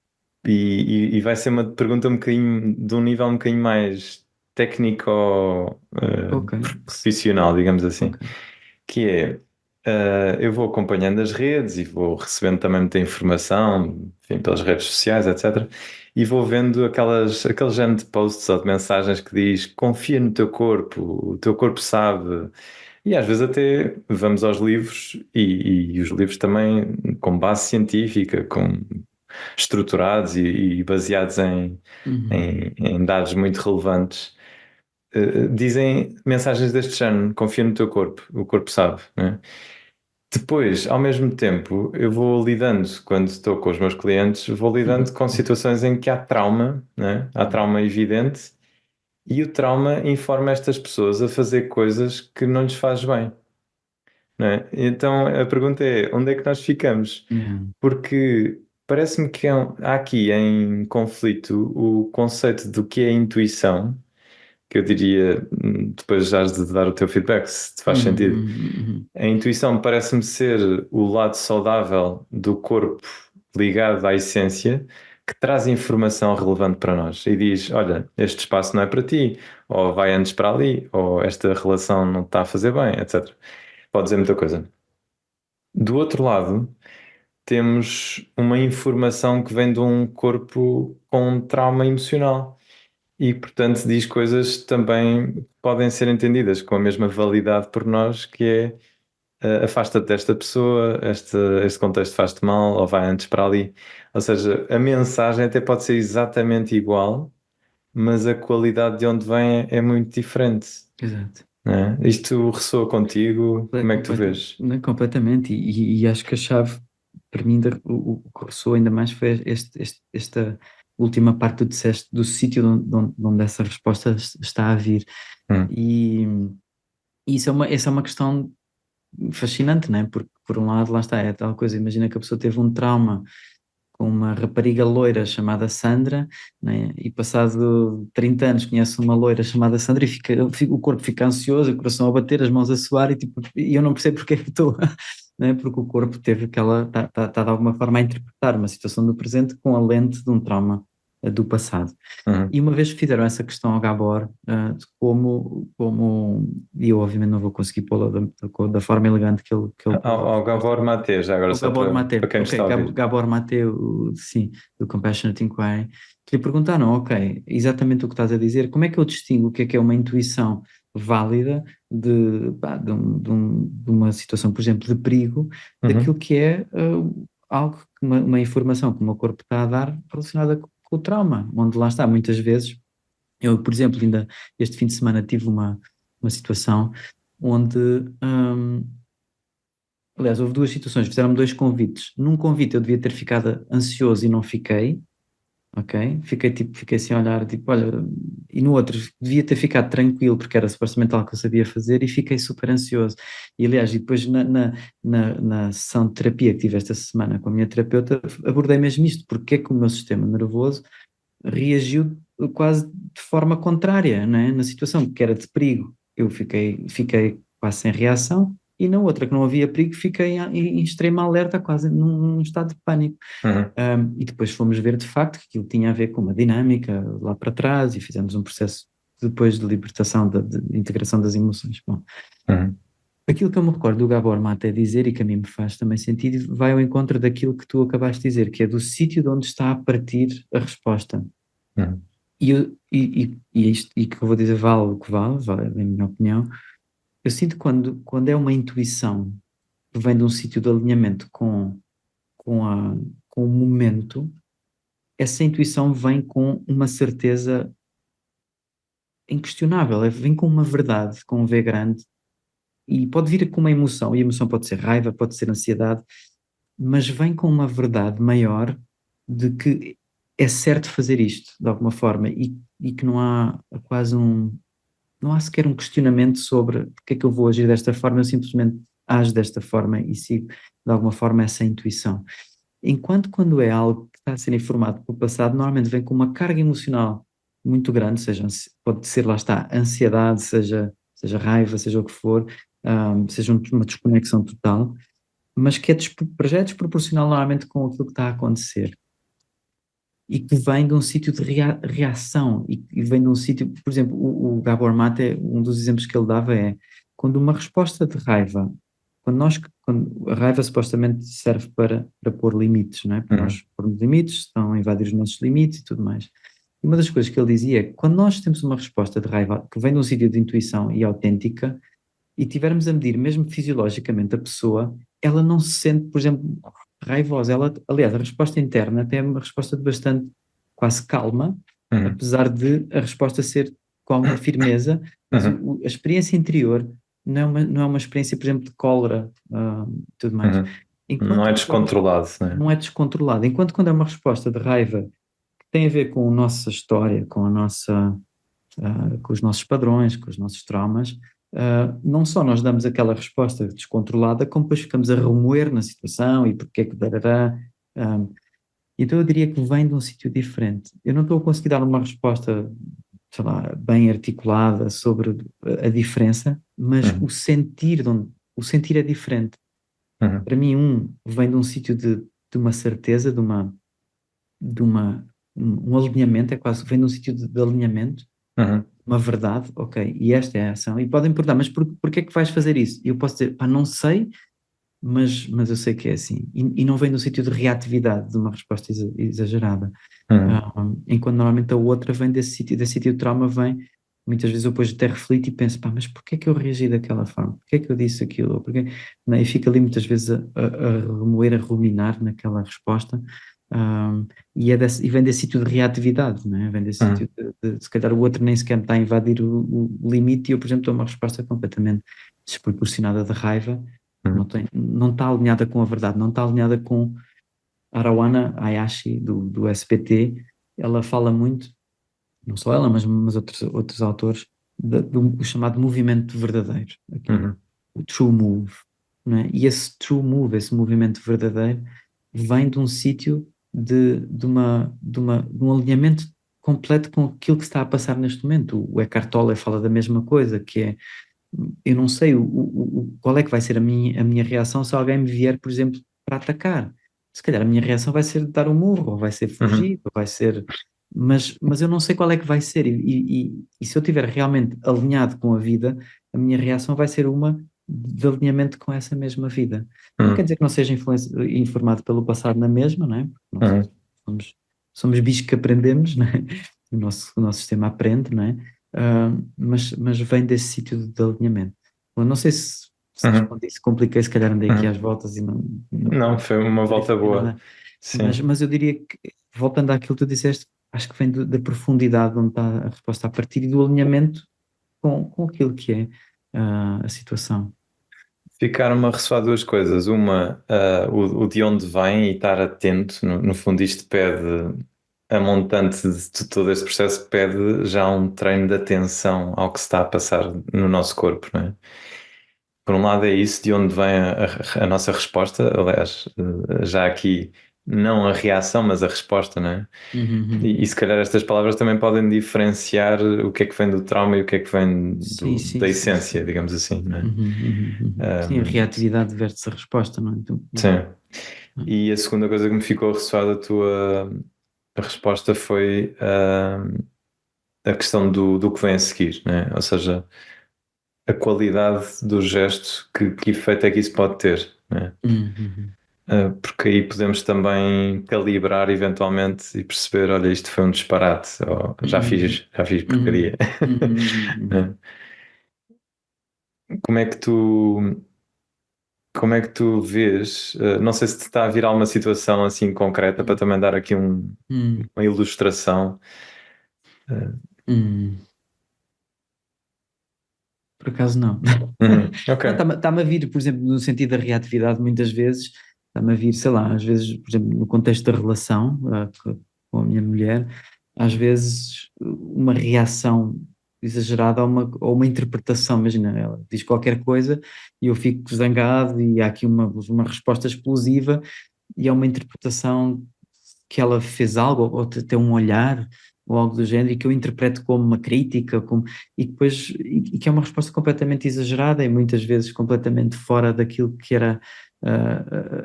e vai ser uma pergunta de um nível um bocadinho mais técnico, Ok, profissional, digamos assim, ok. que é, eu vou acompanhando as redes e vou recebendo também muita informação, enfim, pelas redes sociais, etc. E vou vendo aquele género de posts ou de mensagens que diz confia no teu corpo, o teu corpo sabe. E às vezes até vamos aos livros e os livros também com base científica, estruturados e baseados Uhum. em dados muito relevantes, dizem mensagens deste género: confia no teu corpo, o corpo sabe, né? Depois, ao mesmo tempo, eu vou lidando, quando estou com os meus clientes, vou lidando com situações em que há trauma, né? Há trauma evidente, e o trauma informa estas pessoas a fazer coisas que não lhes faz bem, né? Então a pergunta é: onde é que nós ficamos? Yeah. Porque parece-me que há aqui em conflito o conceito do que é intuição, que eu diria, depois já has de dar o teu feedback, se te faz Uhum, sentido. uhum, A intuição parece-me ser o lado saudável do corpo ligado à essência, que traz informação relevante para nós e diz: olha, este espaço não é para ti, ou vai antes para ali, ou esta relação não te está a fazer bem, etc. Pode dizer muita coisa. Do outro lado, temos uma informação que vem de um corpo com um trauma emocional e, portanto, diz coisas que também podem ser entendidas com a mesma validade por nós, que é afasta-te desta pessoa, este contexto faz-te mal, ou vai antes para ali. Ou seja, a mensagem até pode ser exatamente igual, mas a qualidade de onde vem é muito diferente, exato. não é? Isto ressoa contigo? É Como é que tu vês? não, completamente. E acho que a chave, para mim, o que ressoou ainda mais foi esta última parte que tu disseste, do sítio onde essa resposta está a vir. Hum, E, e essa é uma questão fascinante, não é? Porque, por um lado, lá está, é tal coisa. Imagina que a pessoa teve um trauma com uma rapariga loira chamada Sandra, né? E passado 30 anos conhece uma loira chamada Sandra e o corpo fica ansioso, o coração a bater, as mãos a suar e eu não percebo porque é que estou, né? Porque o corpo teve está de alguma forma a interpretar uma situação do presente com a lente de um trauma do passado. uhum. E uma vez que fizeram essa questão ao Gabor, de e eu obviamente não vou conseguir pô-la da forma elegante que ele pôs a Ao resposta. Gabor Maté, já agora, O só Gabor para Mate, quem nos ok, está a ouvir. Gabor Mate, sim, do Compassionate Inquiry, que lhe perguntaram, ok, exatamente o que estás a dizer, como é que eu distingo o que é uma intuição válida de uma situação, por exemplo, de perigo, daquilo Uhum, que é algo, uma informação que o meu corpo está a dar relacionada com o trauma, onde lá está, muitas vezes, eu, por exemplo, ainda este fim de semana tive uma situação onde aliás, houve duas situações, fizeram-me dois convites. Num convite eu devia ter ficado ansioso e não fiquei, ok? Fiquei assim a olhar, tipo, olha, e no outro devia ter ficado tranquilo porque era supostamente algo que eu sabia fazer e fiquei super ansioso. E aliás, e depois na sessão de terapia que tive esta semana com a minha terapeuta, abordei mesmo isto, porque é que o meu sistema nervoso reagiu quase de forma contrária, não é? Na situação que era de perigo, eu fiquei quase sem reação, e na outra que não havia perigo, fiquei em extrema alerta, quase num estado de pânico. uhum, E depois fomos ver de facto que aquilo tinha a ver com uma dinâmica lá para trás, e fizemos um processo depois de libertação, de integração das emoções. Bom, uhum, aquilo que eu me recordo do Gabor Mate dizer, e que a mim me faz também sentido, vai ao encontro daquilo que tu acabaste de dizer, que é do sítio de onde está a partir a resposta. uhum, E que eu vou dizer vale o que vale, na minha opinião. Eu sinto que quando é uma intuição que vem de um sítio de alinhamento com, a, com o momento, essa intuição vem com uma certeza inquestionável, vem com uma verdade, com um V grande, e pode vir com uma emoção, e a emoção pode ser raiva, pode ser ansiedade, mas vem com uma verdade maior de que é certo fazer isto, de alguma forma, e que não há quase não há sequer um questionamento sobre porque é que eu vou agir desta forma, eu simplesmente ajo desta forma e sigo, de alguma forma, essa intuição. Enquanto quando é algo que está a ser informado pelo passado, normalmente vem com uma carga emocional muito grande, pode ser, lá está, ansiedade, seja raiva, seja o que for, seja uma desconexão total, mas que já é desproporcional normalmente com aquilo que está a acontecer. E que vem de um sítio de reação, e vem de um sítio, por exemplo, o Gabor Mate, um dos exemplos que ele dava é, quando uma resposta de raiva, quando a raiva supostamente serve para pôr limites, não é? Para nós pormos limites, estão a invadir os nossos limites e tudo mais. E uma das coisas que ele dizia é que quando nós temos uma resposta de raiva que vem de um sítio de intuição e autêntica, e tivermos a medir mesmo fisiologicamente a pessoa, ela não se sente, por exemplo, raivosa. Aliás, a resposta interna tem uma resposta de bastante, quase calma, apesar de a resposta ser com alguma firmeza, mas a experiência interior não é uma experiência, por exemplo, de cólera, tudo mais. Não é descontrolado, né? Não é descontrolado. Enquanto quando é uma resposta de raiva que tem a ver com a nossa história, com os nossos padrões, com os nossos traumas, não só nós damos aquela resposta descontrolada, como depois ficamos a remoer na situação e porque é que dará. Então eu diria que vem de um sítio diferente. Eu não estou a conseguir dar uma resposta, sei lá, bem articulada sobre a diferença, mas o sentir é diferente. Para mim, vem de um sítio de uma certeza, um alinhamento, é quase, vem de um sítio de alinhamento, uma verdade, ok, e esta é a ação, e podem perguntar, mas porquê é que vais fazer isso? E eu posso dizer, não sei, mas eu sei que é assim, e não vem do sítio de reatividade, de uma resposta exagerada, enquanto normalmente a outra vem desse sítio de trauma, muitas vezes eu depois até reflito e penso, mas porquê é que eu reagi daquela forma? Porquê é que eu disse aquilo? E fico ali muitas vezes a remoer, a ruminar naquela resposta, e vem desse sítio de reatividade, não é? Vem desse sítio de se calhar o outro nem sequer está a invadir o limite, e eu, por exemplo, dou uma resposta completamente desproporcionada de raiva, não está alinhada com a verdade, não está alinhada com Arawana Hayashi, do SPT. Ela fala muito, não só ela, mas outros autores, do chamado movimento verdadeiro, o true move, não é? E esse true move, esse movimento verdadeiro, vem de um sítio de um alinhamento completo com aquilo que está a passar neste momento. O Eckhart Tolle fala da mesma coisa, que é, eu não sei qual é que vai ser a minha reação se alguém me vier, por exemplo, para atacar. Se calhar a minha reação vai ser dar um murro, ou vai ser fugir, ou vai ser... Mas eu não sei qual é que vai ser, e se eu estiver realmente alinhado com a vida, a minha reação vai ser uma de alinhamento com essa mesma vida. Não quer dizer que não seja informado pelo passado na mesma, não é? Porque nós somos bichos que aprendemos, não é? O nosso sistema aprende, não é? Mas vem desse sítio de alinhamento. Bom, não sei se respondi, se compliquei, se calhar andei aqui às voltas e não, foi uma volta boa. Sim. Mas eu diria que, voltando àquilo que tu disseste, acho que vem da profundidade onde está a resposta a partir, e do alinhamento com aquilo que é a situação. Ficaram-me a ressoar duas coisas. Uma, o de onde vem e estar atento. No fundo, isto pede, a montante de todo este processo pede já um treino de atenção ao que se está a passar no nosso corpo, não é? Por um lado é isso, de onde vem a nossa resposta. Aliás, já aqui, não a reação, mas a resposta, não é? E se calhar estas palavras também podem diferenciar o que é que vem do trauma e o que é que vem da essência, digamos assim, não é? Sim, a reatividade versus a resposta, não é? Então, sim. E a segunda coisa que me ficou ressoada da tua resposta foi a questão do que vem a seguir, não é? Ou seja, a qualidade do gesto, que efeito é que isso pode ter, não é? Porque aí podemos também calibrar eventualmente e perceber, olha, isto foi um disparate, ou já fiz porcaria. Como é que tu vês, não sei se te está a vir alguma situação assim concreta para também dar aqui uma ilustração. por acaso não. Ok. Está-me a vir, por exemplo, no sentido da reatividade, muitas vezes, está-me a vir, sei lá, às vezes, por exemplo, no contexto da relação com a minha mulher, às vezes uma reação exagerada ou uma interpretação, imagina, ela diz qualquer coisa e eu fico zangado e há aqui uma resposta explosiva e é uma interpretação que ela fez algo, ou tem um olhar, ou algo do género, e que eu interpreto como uma crítica, e depois, e que é uma resposta completamente exagerada e muitas vezes completamente fora daquilo que era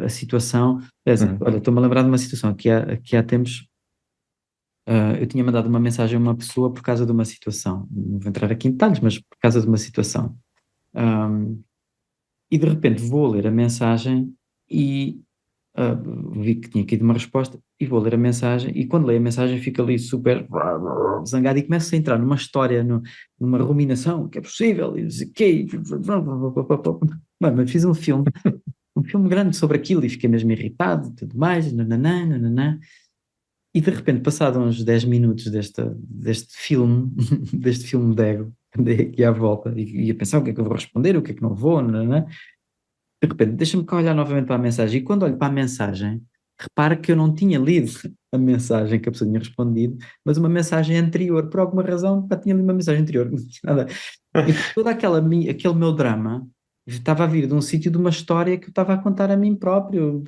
a situação. Olha, estou-me a lembrar de uma situação, aqui há tempos, eu tinha mandado uma mensagem a uma pessoa por causa de uma situação, não vou entrar aqui em detalhes, mas por causa de uma situação. E de repente vou ler a mensagem e vi que tinha aqui uma resposta e vou ler a mensagem e quando leio a mensagem fico ali super zangado e começo a entrar numa história, numa ruminação, que é possível, e não sei o quê, mano, mas fiz um filme grande sobre aquilo e fiquei mesmo irritado e tudo mais, nananã, nananã. E de repente, passado uns 10 minutos deste filme, deste filme de ego, andei aqui à volta e ia pensar o que é que eu vou responder, o que é que não vou, nananã. De repente, deixa-me cá olhar novamente para a mensagem. E quando olho para a mensagem, repara que eu não tinha lido a mensagem que a pessoa tinha respondido, mas uma mensagem anterior. Por alguma razão, já tinha lido uma mensagem anterior. Não tinha nada. E todo aquele meu drama estava a vir de um sítio de uma história que eu estava a contar a mim próprio.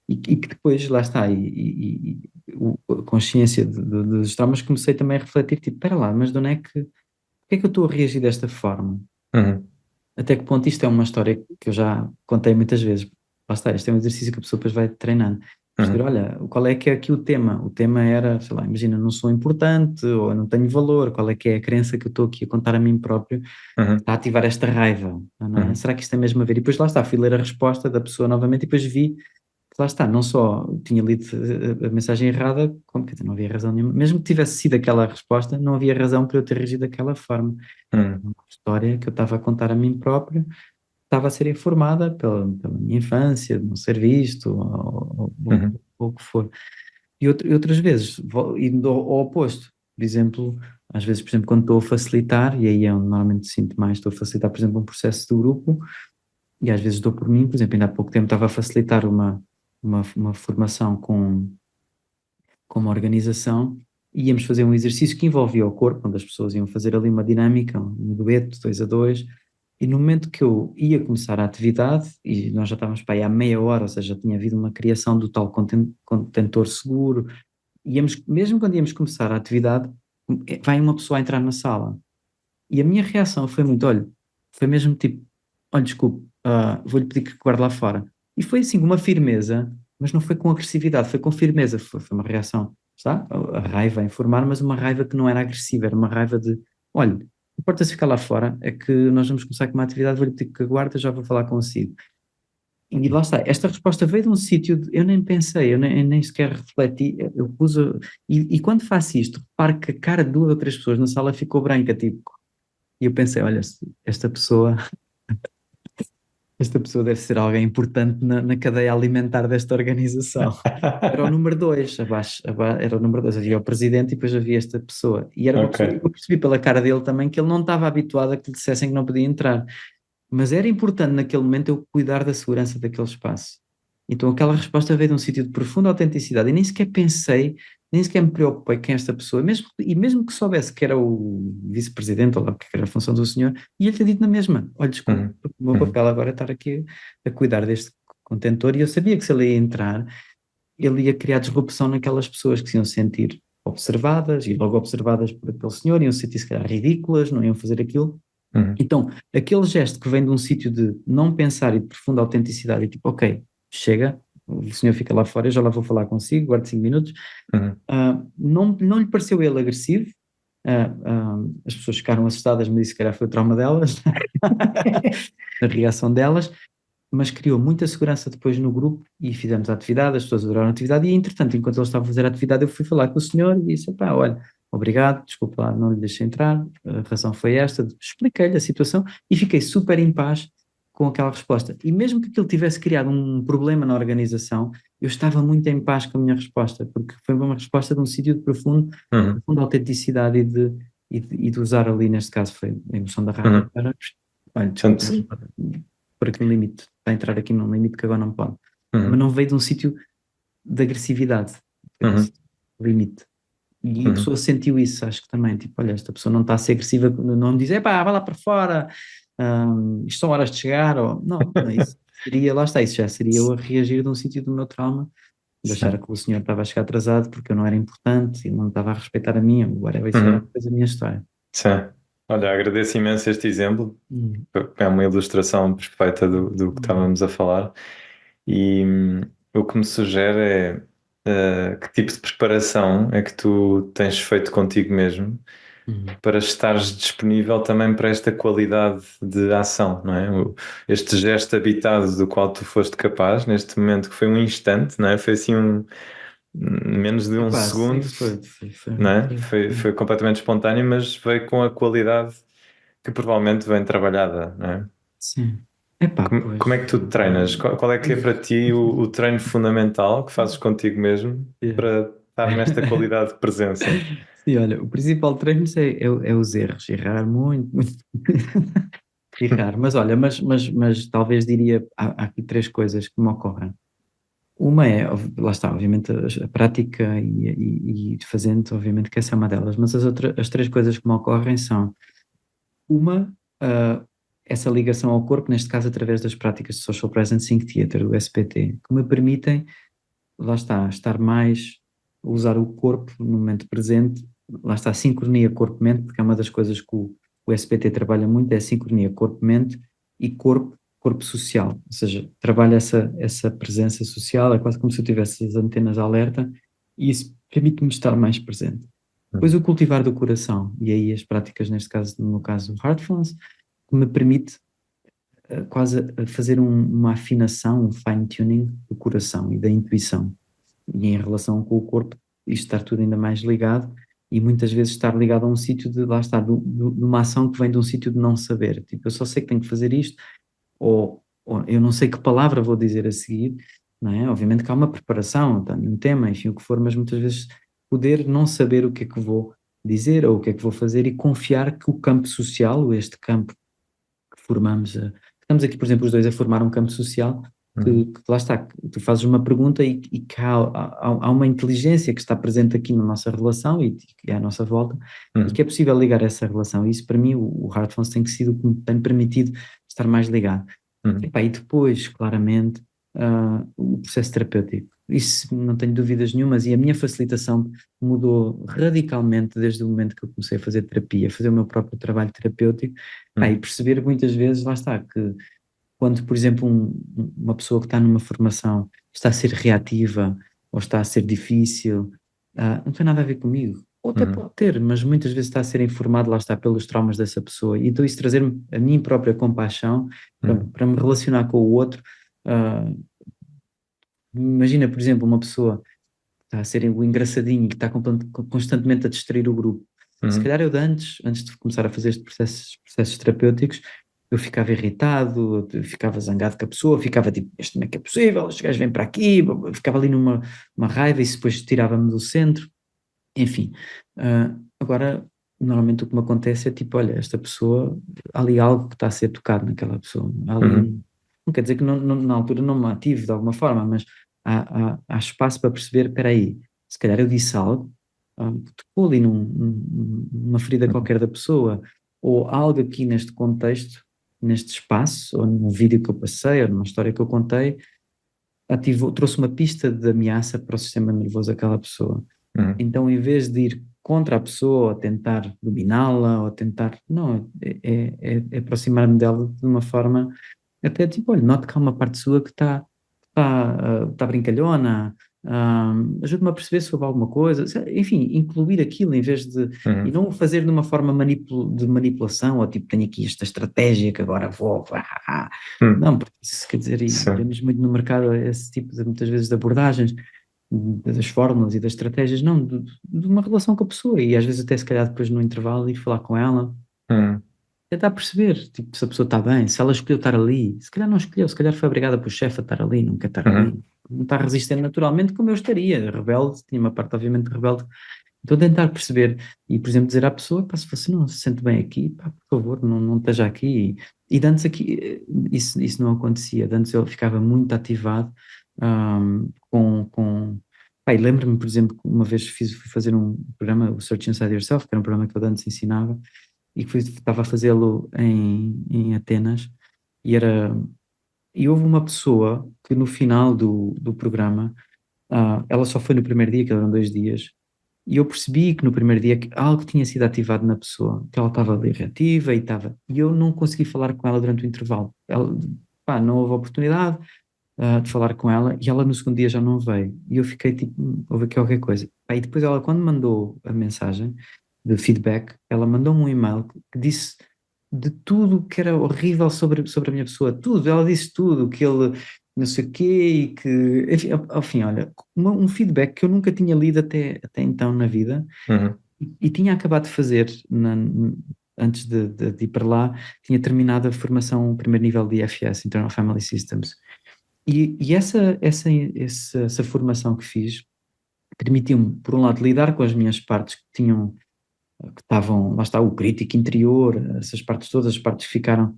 E que depois, lá está, a consciência dos traumas, comecei também a refletir, tipo, espera lá, mas de onde é que... Porquê é que eu estou a reagir desta forma? Até que ponto isto é uma história que eu já contei muitas vezes. Lá está, este é um exercício que a pessoa depois vai treinando. Perceber, olha, qual é que é aqui o tema? O tema era, sei lá, imagina, não sou importante ou não tenho valor. Qual é que é a crença que eu estou aqui a contar a mim próprio que está a ativar esta raiva? Não é? Será que isto tem mesmo a ver? E depois lá está, fui ler a resposta da pessoa novamente e depois vi que lá está, não só tinha lido a mensagem errada, como que não havia razão nenhuma. Mesmo que tivesse sido aquela resposta, não havia razão para eu ter reagido daquela forma. Uma história que eu estava a contar a mim próprio estava a ser informada pela minha infância, de não ser visto, ou o que for. E outras vezes, indo ao oposto, por exemplo, às vezes, por exemplo, quando estou a facilitar, e aí é onde normalmente sinto mais, estou a facilitar, por exemplo, um processo do grupo, e às vezes dou por mim, por exemplo, ainda há pouco tempo estava a facilitar uma formação com uma organização, e íamos fazer um exercício que envolvia o corpo, onde as pessoas iam fazer ali uma dinâmica, um dueto, 2 a 2, e no momento que eu ia começar a atividade, e nós já estávamos para aí há meia hora, ou seja, já tinha havido uma criação do tal contentor seguro, mesmo quando íamos começar a atividade, vai uma pessoa a entrar na sala. E a minha reação foi muito, olha, foi mesmo tipo, olha, desculpe, vou-lhe pedir que guarde lá fora. E foi assim, uma firmeza, mas não foi com agressividade, foi com firmeza, foi uma reação, está? A raiva a informar, mas uma raiva que não era agressiva, era uma raiva de, olha, importa-se ficar lá fora, é que nós vamos começar com uma atividade, vou-lhe pedir que aguarde, eu já vou falar consigo. E lá está, esta resposta veio de um sítio, eu nem pensei, eu nem sequer refleti, eu pus, e quando faço isto, reparo que a cara de 2 ou 3 pessoas na sala ficou branca, tipo, e eu pensei, olha, esta pessoa deve ser alguém importante na cadeia alimentar desta organização. Era o número 2, abaixo, era o número 2, havia o presidente e depois havia esta pessoa. E era uma pessoa, eu percebi pela cara dele também que ele não estava habituado a que lhe dissessem que não podia entrar. Mas era importante naquele momento eu cuidar da segurança daquele espaço. Então aquela resposta veio de um sítio de profunda autenticidade e nem sequer pensei, nem sequer me preocupei com esta pessoa, mesmo que soubesse que era o vice-presidente ou lá que era a função do senhor, e ele tinha dito na mesma, olha, desculpa, o meu papel agora é estar aqui a cuidar deste contentor, e eu sabia que se ele ia entrar, ele ia criar disrupção naquelas pessoas que se iam sentir observadas, e logo observadas por aquele senhor, iam se sentir se calhar ridículas, não iam fazer aquilo. Então, aquele gesto que vem de um sítio de não pensar e de profunda autenticidade, e tipo, ok, chega, o senhor fica lá fora, eu já lá vou falar consigo, guarde 5 minutos, não lhe pareceu ele agressivo, as pessoas ficaram assustadas, mas isso se calhar foi o trauma delas, a reação delas, mas criou muita segurança depois no grupo e fizemos a atividade, as pessoas adoraram a atividade e entretanto, enquanto eles estavam a fazer a atividade, eu fui falar com o senhor e disse, pá, olha, obrigado, desculpa lá, não lhe deixei entrar, a razão foi esta, expliquei-lhe a situação e fiquei super em paz com aquela resposta. E mesmo que aquilo tivesse criado um problema na organização, eu estava muito em paz com a minha resposta, porque foi uma resposta de um sítio de profunda autenticidade e de usar ali, neste caso foi a emoção da raiva para, olha, desculpa, Portanto, por aqui no limite, para entrar aqui num limite que agora não pode. Mas uhum, não veio de um sítio de agressividade, foi de um uhum, sítio de limite. E a uhum, pessoa sentiu isso, acho que também, tipo, olha, esta pessoa não está a ser agressiva, não me diz, epá, vai lá para fora, isto são horas de chegar, ou, não é isso. Seria, lá está, isso já seria eu a reagir de um sítio do meu trauma, de achar sim, que o senhor estava a chegar atrasado porque eu não era importante e não estava a respeitar a minha, whatever, isso era uhum, depois a minha história. sim. Olha, agradeço imenso este exemplo. Hum, É uma ilustração perfeita do que hum, estávamos a falar. E o que me sugere que tipo de preparação é que tu tens feito contigo mesmo hum. para estares disponível também para esta qualidade de ação, não é? Este gesto habitado do qual tu foste capaz, neste momento, que foi um instante, não é? Foi assim menos de um Epá, sim, segundo, foi, não é? foi, Foi completamente espontâneo, mas veio com a qualidade que provavelmente vem trabalhada, não é? sim. Epá, Como é pois, que tu treinas? Qual é que é para ti o treino fundamental que fazes contigo mesmo yeah. para estar nesta qualidade de presença? Sim, olha, o principal treino é os erros, errar muito, muito. Errar, mas olha, mas talvez diria, há aqui três coisas que me ocorrem. Uma é, lá está, obviamente, a prática e fazendo, obviamente que essa é uma delas, mas as três coisas que me ocorrem são, uma, ah, essa ligação ao corpo, neste caso através das práticas de Social Presence Sync Theater, do SPT, que me permitem, lá está, estar mais, usar o corpo no momento presente, lá está, a sincronia corpo-mente, porque é uma das coisas que o SPT trabalha muito, é a sincronia corpo-mente e corpo social, ou seja, trabalha essa presença social, é quase como se eu tivesse as antenas alerta e isso permite-me estar mais presente. Depois o cultivar do coração, e aí as práticas, neste caso, no meu caso, o Heartfulness, que me permite quase a fazer uma afinação, um fine-tuning do coração e da intuição. E em relação com o corpo, isto estar tudo ainda mais ligado e muitas vezes estar ligado a um sítio de, lá está, de uma ação que vem de um sítio de não saber. Tipo, eu só sei que tenho que fazer isto, ou eu não sei que palavra vou dizer a seguir, não é? Obviamente que há uma preparação, tá, um tema, enfim, o que for, mas muitas vezes poder não saber o que é que vou dizer ou o que é que vou fazer e confiar que o campo social, ou este campo que formamos, estamos aqui, por exemplo, os dois a formar um campo social, Uhum, que lá está, que tu fazes uma pergunta e que há uma inteligência que está presente aqui na nossa relação e à nossa volta, e que uhum, é possível ligar essa relação. E isso, para mim, o Heartphones tem sido o que me tem permitido estar mais ligado. uhum, Epá, e depois, claramente, o processo terapêutico. Isso não tenho dúvidas nenhumas, e a minha facilitação mudou radicalmente desde o momento que eu comecei a fazer terapia, a fazer o meu próprio trabalho terapêutico, e uhum, perceber muitas vezes, lá está, que quando, por exemplo, uma pessoa que está numa formação está a ser reativa ou está a ser difícil, não tem nada a ver comigo. Ou até uhum, pode ter, mas muitas vezes está a ser informado, lá está, pelos traumas dessa pessoa. E então isso trazer-me a mim própria compaixão uhum, para me relacionar com o outro. ah, Imagina, por exemplo, uma pessoa que está a ser o engraçadinho e que está constantemente a distrair o grupo. Se uhum, calhar eu antes de começar a fazer estes processos terapêuticos, eu ficava irritado, eu ficava zangado com a pessoa, ficava tipo, isto não é que é possível, este gajo vem para aqui, eu ficava ali numa uma raiva e isso depois tirava-me do centro, enfim. Agora, normalmente o que me acontece é tipo, olha, esta pessoa, há ali algo que está a ser tocado naquela pessoa, há ali uhum, não quer dizer que na altura não me ative de alguma forma, mas há espaço para perceber, espera aí, se calhar eu disse algo que tocou ali numa ferida uhum, qualquer da pessoa, ou algo aqui neste contexto, neste espaço, ou num vídeo que eu passei, ou numa história que eu contei, trouxe uma pista de ameaça para o sistema nervoso daquela pessoa. uhum, Então, em vez de ir contra a pessoa, ou tentar dominá-la, ou tentar, não, é aproximar-me dela de uma forma, até tipo, olha, noto que há uma parte sua que está brincalhona, ajude-me a perceber se houve alguma coisa, enfim, incluir aquilo em vez de, e uhum, não o fazer de uma forma de manipulação, ou tipo, tenho aqui esta estratégia que agora vou, uhum. não, porque isso quer dizer, e Sim. vemos muito no mercado esse tipo de, muitas vezes, de abordagens, das fórmulas e das estratégias, não, de uma relação com a pessoa, e às vezes até se calhar depois no intervalo ir falar com ela, Uhum, tentar perceber, tipo, se a pessoa está bem, se ela escolheu estar ali, se calhar não escolheu, se calhar foi obrigada pelo chefe a estar ali, não quer estar uhum, ali, não está resistente naturalmente como eu estaria, rebelde, tinha uma parte obviamente rebelde Então tentar perceber e, por exemplo, dizer à pessoa, pá, se você não se sente bem aqui, pá, por favor, não esteja aqui. E de antes aqui, isso não acontecia. De antes eu ficava muito ativado, pá, e lembro-me, por exemplo, que uma vez fui fazer um programa, o Search Inside Yourself, que era um programa que eu de antes ensinava, e que estava a fazê-lo em Atenas, e era... E houve uma pessoa que no final do programa, ela só foi no primeiro dia, que eram 2 dias, e eu percebi que no primeiro dia que algo tinha sido ativado na pessoa, que ela estava ali reativa e eu não consegui falar com ela durante o intervalo. Pá, não houve oportunidade, de falar com ela, e ela no segundo dia já não veio. E eu fiquei tipo, houve aqui qualquer coisa. Pá, e depois ela, quando mandou a mensagem de feedback, ela mandou-me um e-mail que disse de tudo que era horrível sobre a minha pessoa, tudo, ela disse tudo, que ele não sei o quê, e que, enfim, ao fim, olha, um feedback que eu nunca tinha lido até então na vida, Uhum. e tinha acabado de fazer, antes de ir para lá, tinha terminado a formação, o primeiro nível de IFS, Internal Family Systems, e essa formação que fiz permitiu-me, por um lado, lidar com as minhas partes que estavam, lá está, o crítico interior, essas partes todas, as partes que ficaram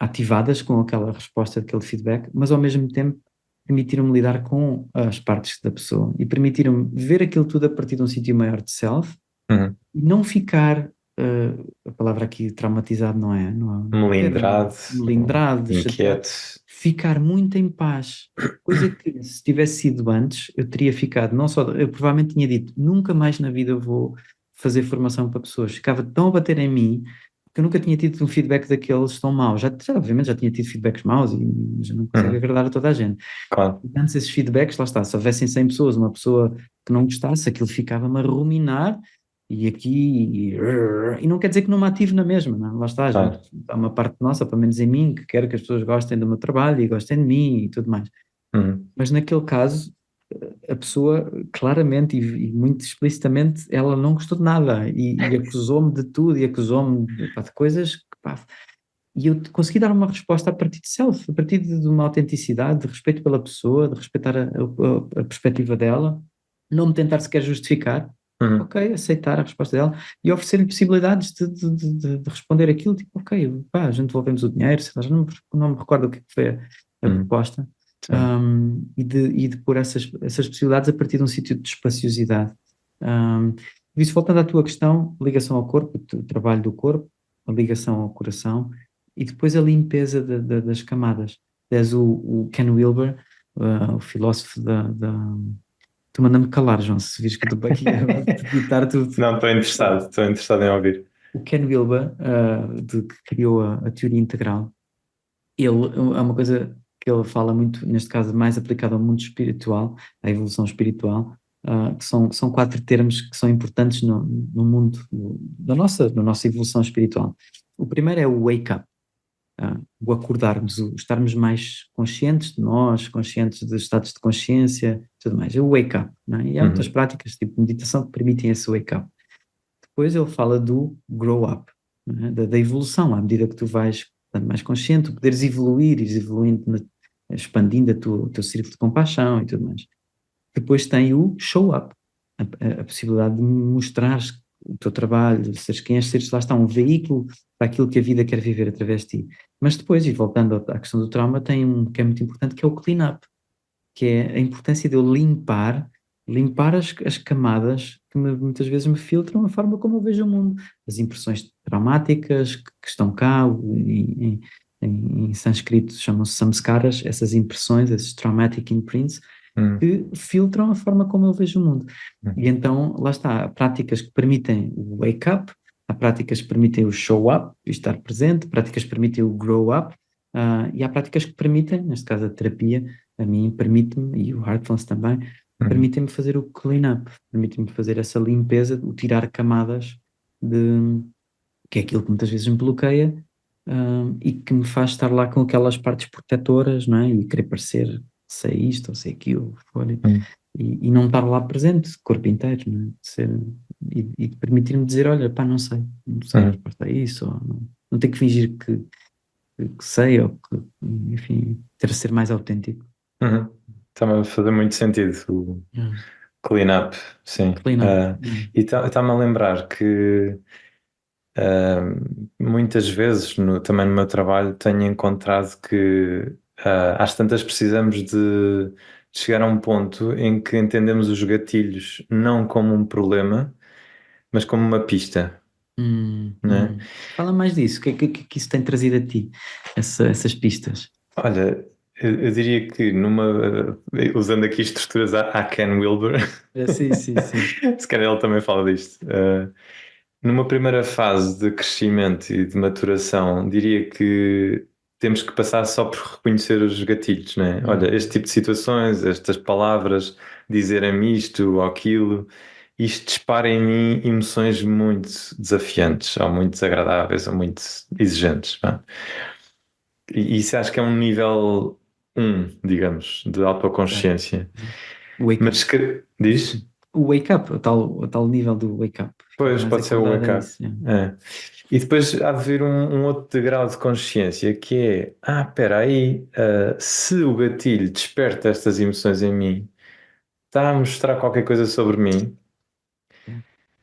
ativadas com aquela resposta, aquele feedback, mas ao mesmo tempo permitiram-me lidar com as partes da pessoa e permitiram-me ver aquilo tudo a partir de um sítio maior de self Uhum. e não ficar, a palavra aqui traumatizado não é termo, Melindrado, melindrado, chateado, inquieto. ficar muito em paz, coisa que se tivesse sido antes, eu teria ficado, não só, eu provavelmente tinha dito, nunca mais na vida vou fazer formação para pessoas, ficava tão a bater em mim, que eu nunca tinha tido um feedback daqueles tão maus, obviamente já tinha tido feedbacks maus e já não consigo Uhum. agradar a toda a gente. Claro. E antes esses feedbacks, lá está, se houvessem 100 pessoas, uma pessoa que não gostasse, aquilo ficava-me a ruminar, e aqui, e não quer dizer que não me ative na mesma, não é? Lá está, Claro. há uma parte nossa, pelo menos em mim, que quero que as pessoas gostem do meu trabalho e gostem de mim e tudo mais. Uhum. Mas naquele caso, a pessoa claramente e muito explicitamente, ela não gostou de nada e acusou-me de tudo e acusou-me de coisas que, pá, e eu consegui dar uma resposta a partir de self, a partir de uma autenticidade, de respeito pela pessoa, de respeitar a perspectiva dela, não me tentar sequer justificar, Uhum. ok, aceitar a resposta dela e oferecer-lhe possibilidades de responder aquilo, tipo, ok, pá, a gente devolvemos o dinheiro, sei lá, já não me recordo o que foi a Uhum. proposta, Sim. e de pôr essas possibilidades a partir de um sítio de espaciosidade. Por isso, voltando à tua questão, ligação ao corpo, o trabalho do corpo, a ligação ao coração, e depois a limpeza das camadas. Tens o Ken Wilber, o filósofo Tu manda-me calar, João, se vires que eu estou aqui a ditar tudo. Não, estou interessado em ouvir. O Ken Wilber, que criou a teoria integral, ele é uma coisa que ele fala muito, neste caso mais aplicado ao mundo espiritual, à evolução espiritual, que são 4 termos que são importantes no mundo da nossa evolução espiritual. O primeiro é o wake up, o acordarmos, o estarmos mais conscientes de nós, conscientes dos estados de consciência, tudo mais. É o wake up, não é? E há muitas práticas, tipo meditação, que permitem esse wake up. Depois ele fala do grow up, não é? Da evolução, à medida que tu vais estando mais consciente, tu poderes evoluir, ires evoluindo, expandindo o teu círculo de compaixão e tudo mais. Depois tem o show up, a possibilidade de mostrares o teu trabalho, seres quem és, seres, lá está, um veículo para aquilo que a vida quer viver através de ti. Mas depois, e voltando à questão do trauma, tem um que é muito importante, que é o clean up, que é a importância de eu limpar as camadas que muitas vezes me filtram a forma como eu vejo o mundo. As impressões traumáticas que estão cá, em sânscrito chamam-se samskaras, essas impressões, esses traumatic imprints, que filtram a forma como eu vejo o mundo. E então, lá está, há práticas que permitem o wake up, há práticas que permitem o show up, o estar presente, práticas que permitem o grow up, e há práticas que permitem, neste caso a terapia, a mim permite-me, e o Heartfulness também, permitem-me fazer o clean up, permitem-me fazer essa limpeza, o tirar camadas que é aquilo que muitas vezes me bloqueia, e que me faz estar lá com aquelas partes protetoras, não é? E querer parecer sei isto ou sei aquilo, o que for, e não estar lá presente, corpo inteiro, não é? E permitir-me dizer, olha, pá, não sei a resposta a isso, ou não tenho que fingir que sei, ou que, enfim, ter a ser mais autêntico. Está-me a fazer muito sentido Clean up, sim. Clean-up. E está-me a lembrar que muitas vezes, também no meu trabalho, tenho encontrado que às tantas precisamos de chegar a um ponto em que entendemos os gatilhos não como um problema, mas como uma pista, né? Fala mais disso. O que isso tem trazido a ti? Essas pistas? Olha, eu diria que usando aqui estruturas à Ken Wilber, Sim. se calhar ele também fala disto. Numa primeira fase de crescimento e de maturação, diria que temos que passar só por reconhecer os gatilhos, né? Olha, este tipo de situações, estas palavras, dizerem-me isto ou aquilo, isto dispara em mim emoções muito desafiantes, ou muito desagradáveis, ou muito exigentes, pá. E isso acho que é um nível 1, digamos, de autoconsciência. Wake Mas diz? O wake up, o tal nível do wake up. Pois, Mais pode ser o acordado a wake up. isso, yeah. É. E depois há de haver um outro degrau de consciência que é, espera aí, se o gatilho desperta estas emoções em mim, está a mostrar qualquer coisa sobre mim,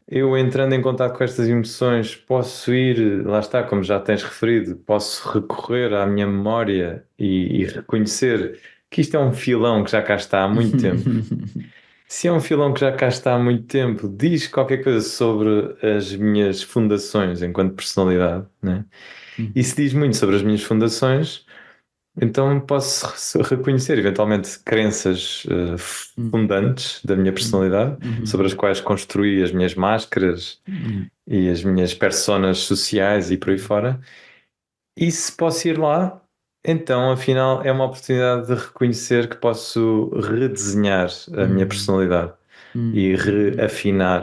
eu entrando em contato com estas emoções posso ir, lá está, como já tens referido, posso recorrer à minha memória e reconhecer que isto é um filão que já cá está há muito tempo. Se é um filão que já cá está há muito tempo, diz qualquer coisa sobre as minhas fundações enquanto personalidade, né? E se diz muito sobre as minhas fundações, então posso reconhecer eventualmente crenças fundantes da minha personalidade, sobre as quais construí as minhas máscaras e as minhas personas sociais e por aí fora. E se posso ir lá, então afinal é uma oportunidade de reconhecer que posso redesenhar a minha personalidade e reafinar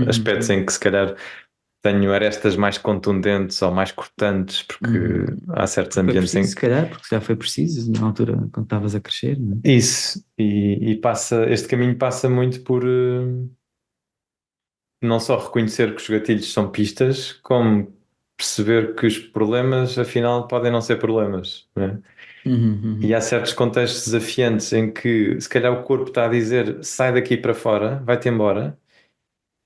aspectos em que se calhar tenho arestas mais contundentes ou mais cortantes, porque há certos ambientes Se calhar, porque já foi preciso na altura quando estavas a crescer, não é? Isso, e este caminho passa muito por não só reconhecer que os gatilhos são pistas, como perceber que os problemas afinal podem não ser problemas, não é? E há certos contextos desafiantes em que se calhar o corpo está a dizer sai daqui para fora, vai-te embora,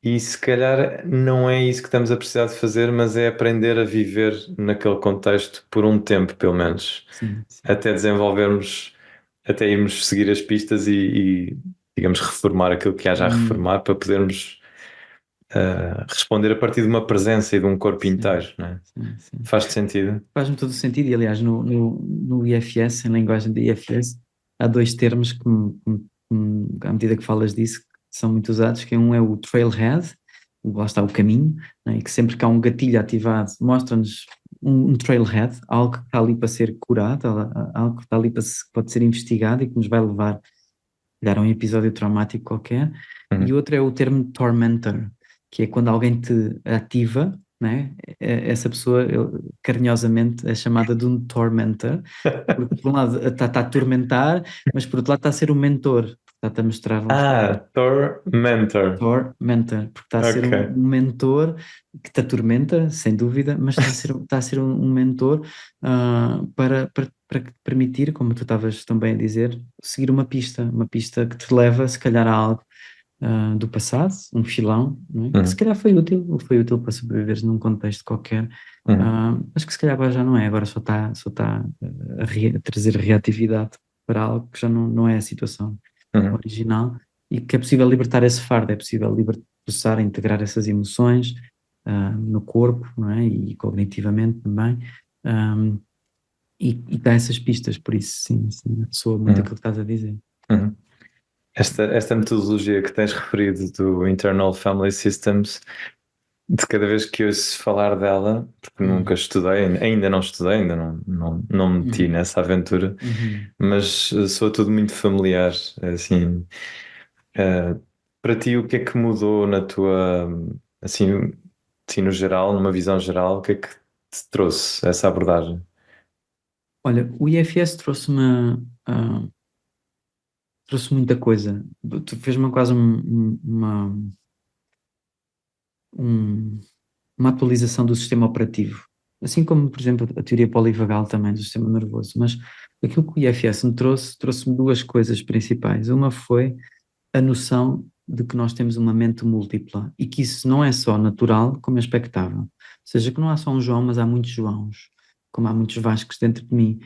e se calhar não é isso que estamos a precisar de fazer, mas é aprender a viver naquele contexto por um tempo, pelo menos, Sim. até desenvolvermos, até irmos seguir as pistas e digamos, reformar aquilo que há já a reformar para podermos responder a partir de uma presença e de um corpo inteiro, não é? Sim. Faz-te sentido? Faz-me todo o sentido, e aliás, no IFS, em linguagem de IFS, há dois termos que, à medida que falas disso, que são muito usados, que um é o trailhead, lá está o caminho, né? E que sempre que há um gatilho ativado, mostra-nos um trailhead, algo que está ali para ser curado, algo que está ali para pode ser investigado e que nos vai levar a um episódio traumático qualquer. E outro é o termo tormentor, que é quando alguém te ativa, né? Essa pessoa carinhosamente é chamada de um tormentor, porque por um lado está a atormentar, mas por outro lado está a ser um mentor, está a mostrar Tormentor. Tormentor, porque está a ser um mentor que te atormenta, sem dúvida, mas está a ser um mentor para te permitir, como tu estavas também a dizer, seguir uma pista que te leva se calhar a algo do passado, um filão, não é? Que se calhar foi útil para sobreviveres num contexto qualquer, mas que se calhar agora já não é, agora só está a trazer reatividade para algo que já não é a situação original, e que é possível libertar esse fardo, é possível processar, integrar essas emoções no corpo, não é? E cognitivamente também, e dá essas pistas, por isso sim soa muito aquilo que estás a dizer. Esta metodologia que tens referido do Internal Family Systems, de cada vez que ouço falar dela, porque nunca estudei, ainda não me meti nessa aventura, mas soa tudo muito familiar, assim. Para ti, o que é que mudou na tua, assim no geral, numa visão geral, o que é que te trouxe essa abordagem? Olha, o IFS trouxe-me muita coisa. Tu fez-me quase uma atualização do sistema operativo, assim como, por exemplo, a teoria polivagal também do sistema nervoso, mas aquilo que o IFS me trouxe-me duas coisas principais. Uma foi a noção de que nós temos uma mente múltipla e que isso não é só natural, como é expectável. Ou seja, que não há só um João, mas há muitos Joãos, como há muitos Vascos dentro de mim.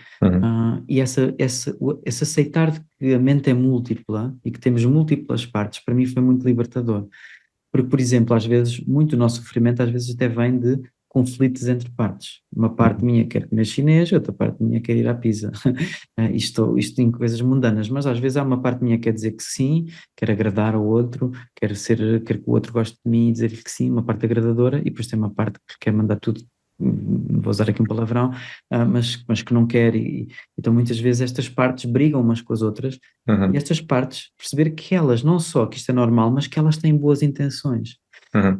E esse aceitar de que a mente é múltipla e que temos múltiplas partes, para mim foi muito libertador. Porque, por exemplo, às vezes, muito do nosso sofrimento às vezes até vem de conflitos entre partes. Uma parte minha quer comer chinês, outra parte minha quer ir à pizza. Isto em coisas mundanas, mas às vezes há uma parte minha que quer dizer que sim, quer agradar ao outro, quer que o outro goste de mim e dizer-lhe que sim, uma parte agradadora, e depois tem uma parte que quer mandar tudo, não vou usar aqui um palavrão, mas que não quer, então muitas vezes estas partes brigam umas com as outras, e estas partes, perceber que elas, não só que isto é normal, mas que elas têm boas intenções.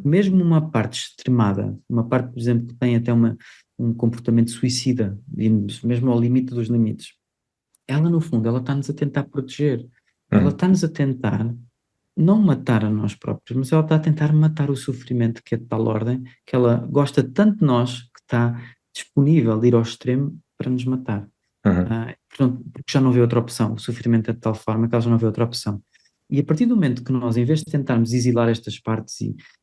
Mesmo uma parte extremada, uma parte, por exemplo, que tem até um comportamento suicida, mesmo ao limite dos limites, ela no fundo, ela está-nos a tentar proteger, ela está-nos a tentar não matar a nós próprios, mas ela está a tentar matar o sofrimento que é de tal ordem, que ela gosta tanto de nós, que está disponível de ir ao extremo para nos matar. Porque já não vê outra opção, o sofrimento é de tal forma que ela já não vê outra opção. E a partir do momento que nós, em vez de tentarmos exilar estas partes,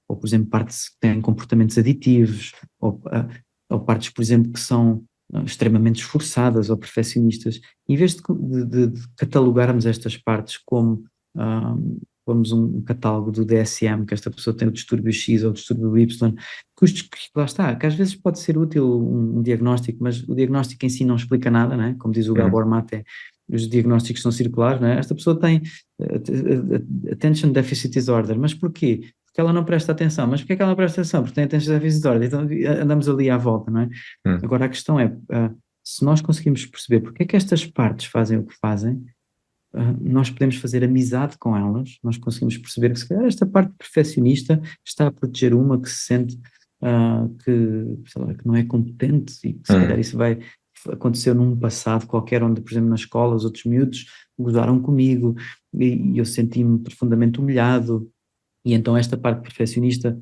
ou por exemplo partes que têm comportamentos aditivos, ou partes, por exemplo, que são extremamente esforçadas ou perfeccionistas, em vez de catalogarmos estas partes como vamos um catálogo do DSM, que esta pessoa tem o distúrbio X ou o distúrbio Y, que lá está, que às vezes pode ser útil um diagnóstico, mas o diagnóstico em si não explica nada, não é? Como diz o Gabor Mate, os diagnósticos são circulares, não é? Esta pessoa tem Attention Deficit Disorder, mas porquê? Porque ela não presta atenção. Mas porquê é que ela não presta atenção? Porque tem Attention Deficit Disorder, então andamos ali à volta, não é? Agora a questão é, se nós conseguimos perceber porque é que estas partes fazem o que fazem, nós podemos fazer amizade com elas, nós conseguimos perceber que se calhar esta parte perfeccionista está a proteger uma que se sente sei lá, que não é competente, e que se calhar isso aconteceu num passado qualquer, onde, por exemplo, na escola os outros miúdos gozaram comigo e eu senti-me profundamente humilhado, e então esta parte perfeccionista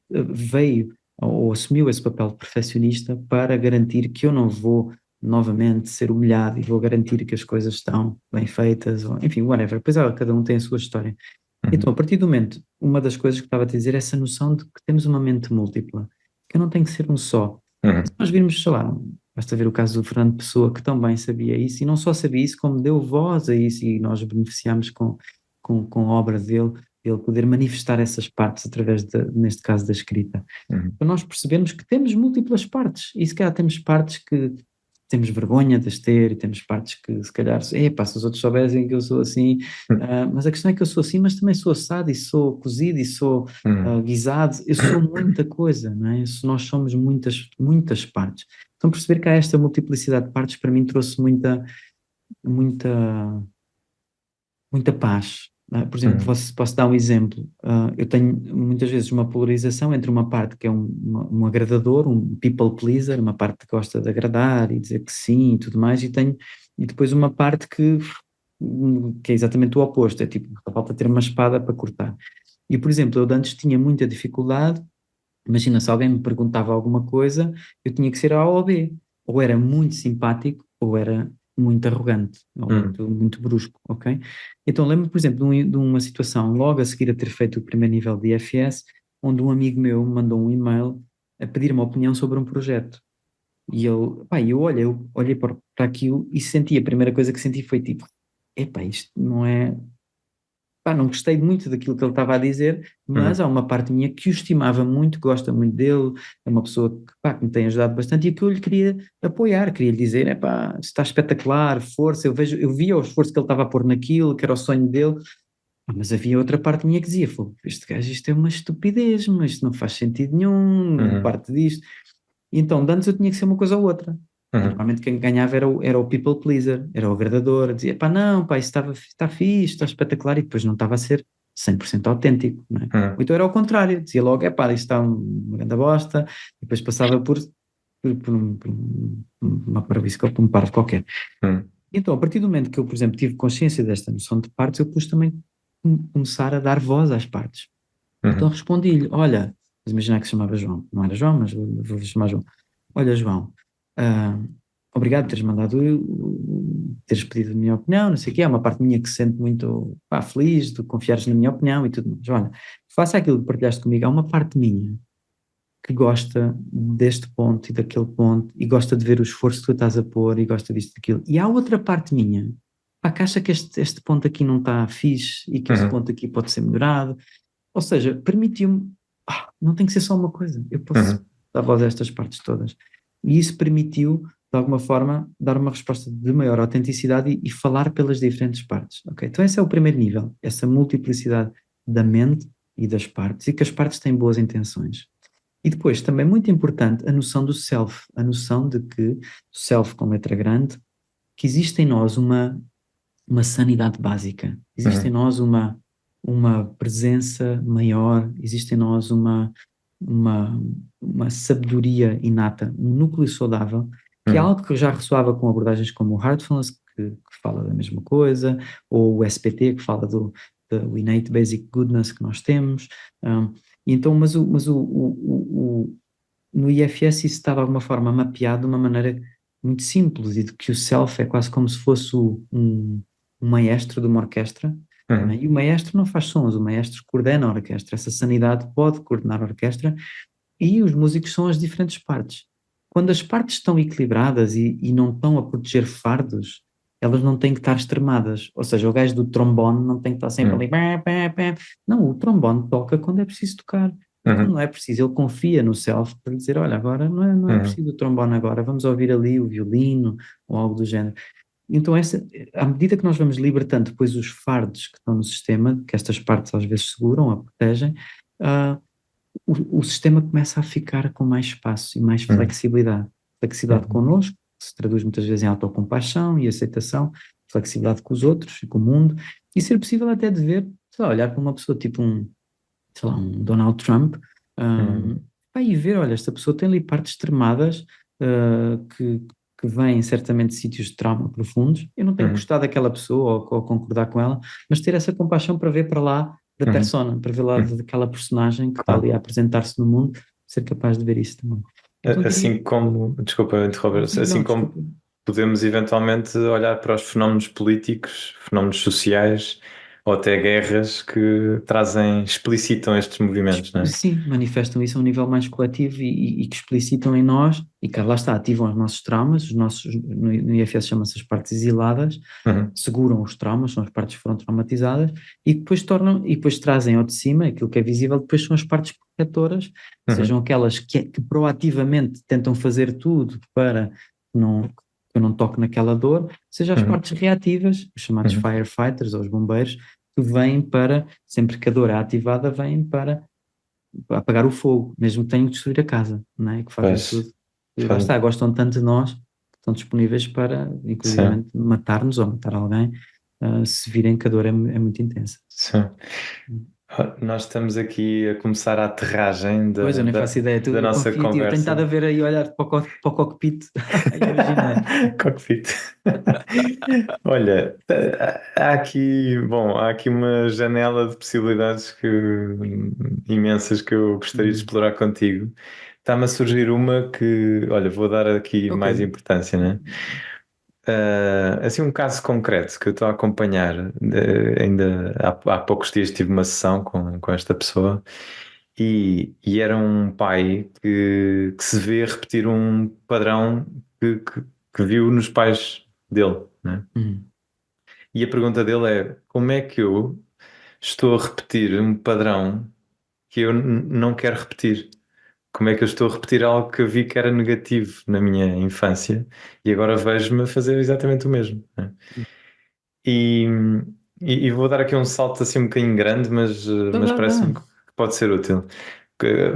veio ou assumiu esse papel de perfeccionista para garantir que eu não vou novamente ser humilhado e vou garantir que as coisas estão bem feitas, ou, enfim, whatever. Depois cada um tem a sua história. Então, a partir do momento, uma das coisas que estava a dizer é essa noção de que temos uma mente múltipla, que eu não tenho que ser um só. Se nós virmos, sei lá, basta ver o caso do Fernando Pessoa, que também sabia isso, e não só sabia isso, como deu voz a isso, e nós beneficiámos com a obra dele, ele poder manifestar essas partes através, neste caso, da escrita. Para nós percebermos que temos múltiplas partes, e se calhar temos partes que temos vergonha de as ter, e temos partes que se calhar, se os outros soubessem que eu sou assim, mas a questão é que eu sou assim, mas também sou assado, e sou cozido, e sou guisado, eu sou muita coisa, não é? Nós somos muitas, muitas partes. Então perceber que há esta multiplicidade de partes, para mim trouxe muita, muita, muita paz. Por exemplo, posso dar um exemplo. Eu tenho muitas vezes uma polarização entre uma parte que é um agradador, um people pleaser, uma parte que gosta de agradar e dizer que sim e tudo mais, e depois uma parte que é exatamente o oposto, é tipo, falta ter uma espada para cortar. E, por exemplo, eu antes tinha muita dificuldade, imagina, se alguém me perguntava alguma coisa, eu tinha que ser A ou B, ou era muito simpático, ou era muito arrogante, ou muito brusco, ok? Então lembro-me, por exemplo, de uma situação logo a seguir a ter feito o primeiro nível de IFS, onde um amigo meu me mandou um e-mail a pedir uma opinião sobre um projeto. E eu olhei para aquilo e senti, a primeira coisa que senti foi tipo, isto não é... não gostei muito daquilo que ele estava a dizer, mas há uma parte minha que o estimava muito, gosta muito dele, é uma pessoa que me tem ajudado bastante e que eu lhe queria apoiar, queria lhe dizer, está espetacular, força, eu via o esforço que ele estava a pôr naquilo, que era o sonho dele, mas havia outra parte minha que dizia, este gajo, isto é uma estupidez, mas isto não faz sentido nenhum, não parte disto. E então, de antes eu tinha que ser uma coisa ou outra. Normalmente quem ganhava era o people pleaser, era o agradador, dizia, isso está fixe, está espetacular, e depois não estava a ser 100% autêntico, não é? Ou então era ao contrário, dizia logo, isto está uma grande bosta, e depois passava por uma parvoíce, por um parvo qualquer. Então, a partir do momento que eu, por exemplo, tive consciência desta noção de partes, eu pus também começar a dar voz às partes. Então respondi-lhe, olha, mas imaginar que se chamava João, não era João, mas vou chamar João. Olha, João, obrigado por teres mandado, teres pedido a minha opinião, não sei o quê. Há uma parte minha que se sente muito feliz de confiares na minha opinião e tudo mais. Olha, faça aquilo que partilhaste comigo. Há uma parte minha que gosta deste ponto e daquele ponto e gosta de ver o esforço que tu estás a pôr e gosta disto e daquilo. E há outra parte minha, pá, que acha que este ponto aqui não está fixe e que este ponto aqui pode ser melhorado. Ou seja, permitiu-me, não tem que ser só uma coisa, eu posso dar voz a estas partes todas. E isso permitiu, de alguma forma, dar uma resposta de maior autenticidade e falar pelas diferentes partes. Ok? Então esse é o primeiro nível, essa multiplicidade da mente e das partes, e que as partes têm boas intenções. E depois, também muito importante, a noção do self, a noção de que, self com letra grande, que existe em nós uma sanidade básica, existe em nós uma presença maior, existe em nós uma sabedoria inata, um núcleo saudável, que é algo que já ressoava com abordagens como o Heartfulness, que fala da mesma coisa, ou o SPT, que fala do Innate Basic Goodness que nós temos. Então, no IFS isso está de alguma forma mapeado de uma maneira muito simples, e de que o self é quase como se fosse um maestro de uma orquestra, né? E o maestro não faz sons, o maestro coordena a orquestra. Essa sanidade pode coordenar a orquestra, e os músicos são as diferentes partes. Quando as partes estão equilibradas e não estão a proteger fardos, elas não têm que estar extremadas. Ou seja, o gajo do trombone não tem que estar sempre ali. Não, o trombone toca quando é preciso tocar. Quando não é preciso, ele confia no self para dizer, olha, agora não é preciso o trombone agora, vamos ouvir ali o violino ou algo do género. Então, à medida que nós vamos libertando depois os fardos que estão no sistema, que estas partes às vezes seguram ou protegem, o sistema começa a ficar com mais espaço e mais flexibilidade. Flexibilidade connosco, que se traduz muitas vezes em autocompaixão e aceitação, flexibilidade com os outros e com o mundo, e ser possível até de ver, sei lá, olhar para uma pessoa tipo um Donald Trump, e ver, olha, esta pessoa tem ali partes extremadas que vêm certamente de sítios de trauma profundos. Eu não tenho que gostar daquela pessoa ou concordar com ela, mas ter essa compaixão para ver para lá da persona, para ver lá daquela personagem que está ali a apresentar-se no mundo, ser capaz de ver isso também. Então, assim como, desculpa interromper, assim como podemos eventualmente olhar para os fenómenos políticos, fenómenos sociais ou até guerras que explicitam estes movimentos, não é? Sim, manifestam isso a um nível mais coletivo e que explicitam em nós, e que lá está, ativam os nossos traumas, no IFS chama-se as partes exiladas, seguram os traumas, são as partes que foram traumatizadas, e depois trazem ao de cima, aquilo que é visível, depois são as partes protetoras, sejam aquelas que proativamente tentam fazer tudo para que eu não toque naquela dor, seja as partes reativas, os chamados firefighters ou os bombeiros, que vêm para, sempre que a dor é ativada, vêm para apagar o fogo, mesmo que tenham que destruir a casa, não é? Que fazem tudo. E lá está, gostam tanto de nós, que estão disponíveis para, inclusive, matar-nos ou matar alguém, se virem que a dor é muito intensa. Sim. Nós estamos aqui a começar a aterragem Pois, eu nem faço ideia. da nossa conversa. Eu tenho estado a ver aí, olhar para o cockpit. Cockpit. Olha, há aqui uma janela de possibilidades imensas que eu gostaria de explorar contigo. Está-me a surgir uma que, olha, vou dar aqui mais importância, né? Assim, um caso concreto que eu estou a acompanhar, ainda há poucos dias tive uma sessão com esta pessoa, e era um pai que se vê repetir um padrão que viu nos pais dele, né? E a pergunta dele é: como é que eu estou a repetir um padrão que eu não quero repetir? Como é que eu estou a repetir algo que eu vi que era negativo na minha infância e agora vejo-me a fazer exatamente o mesmo, né? E vou dar aqui um salto assim um bocadinho grande, mas parece-me que pode ser útil.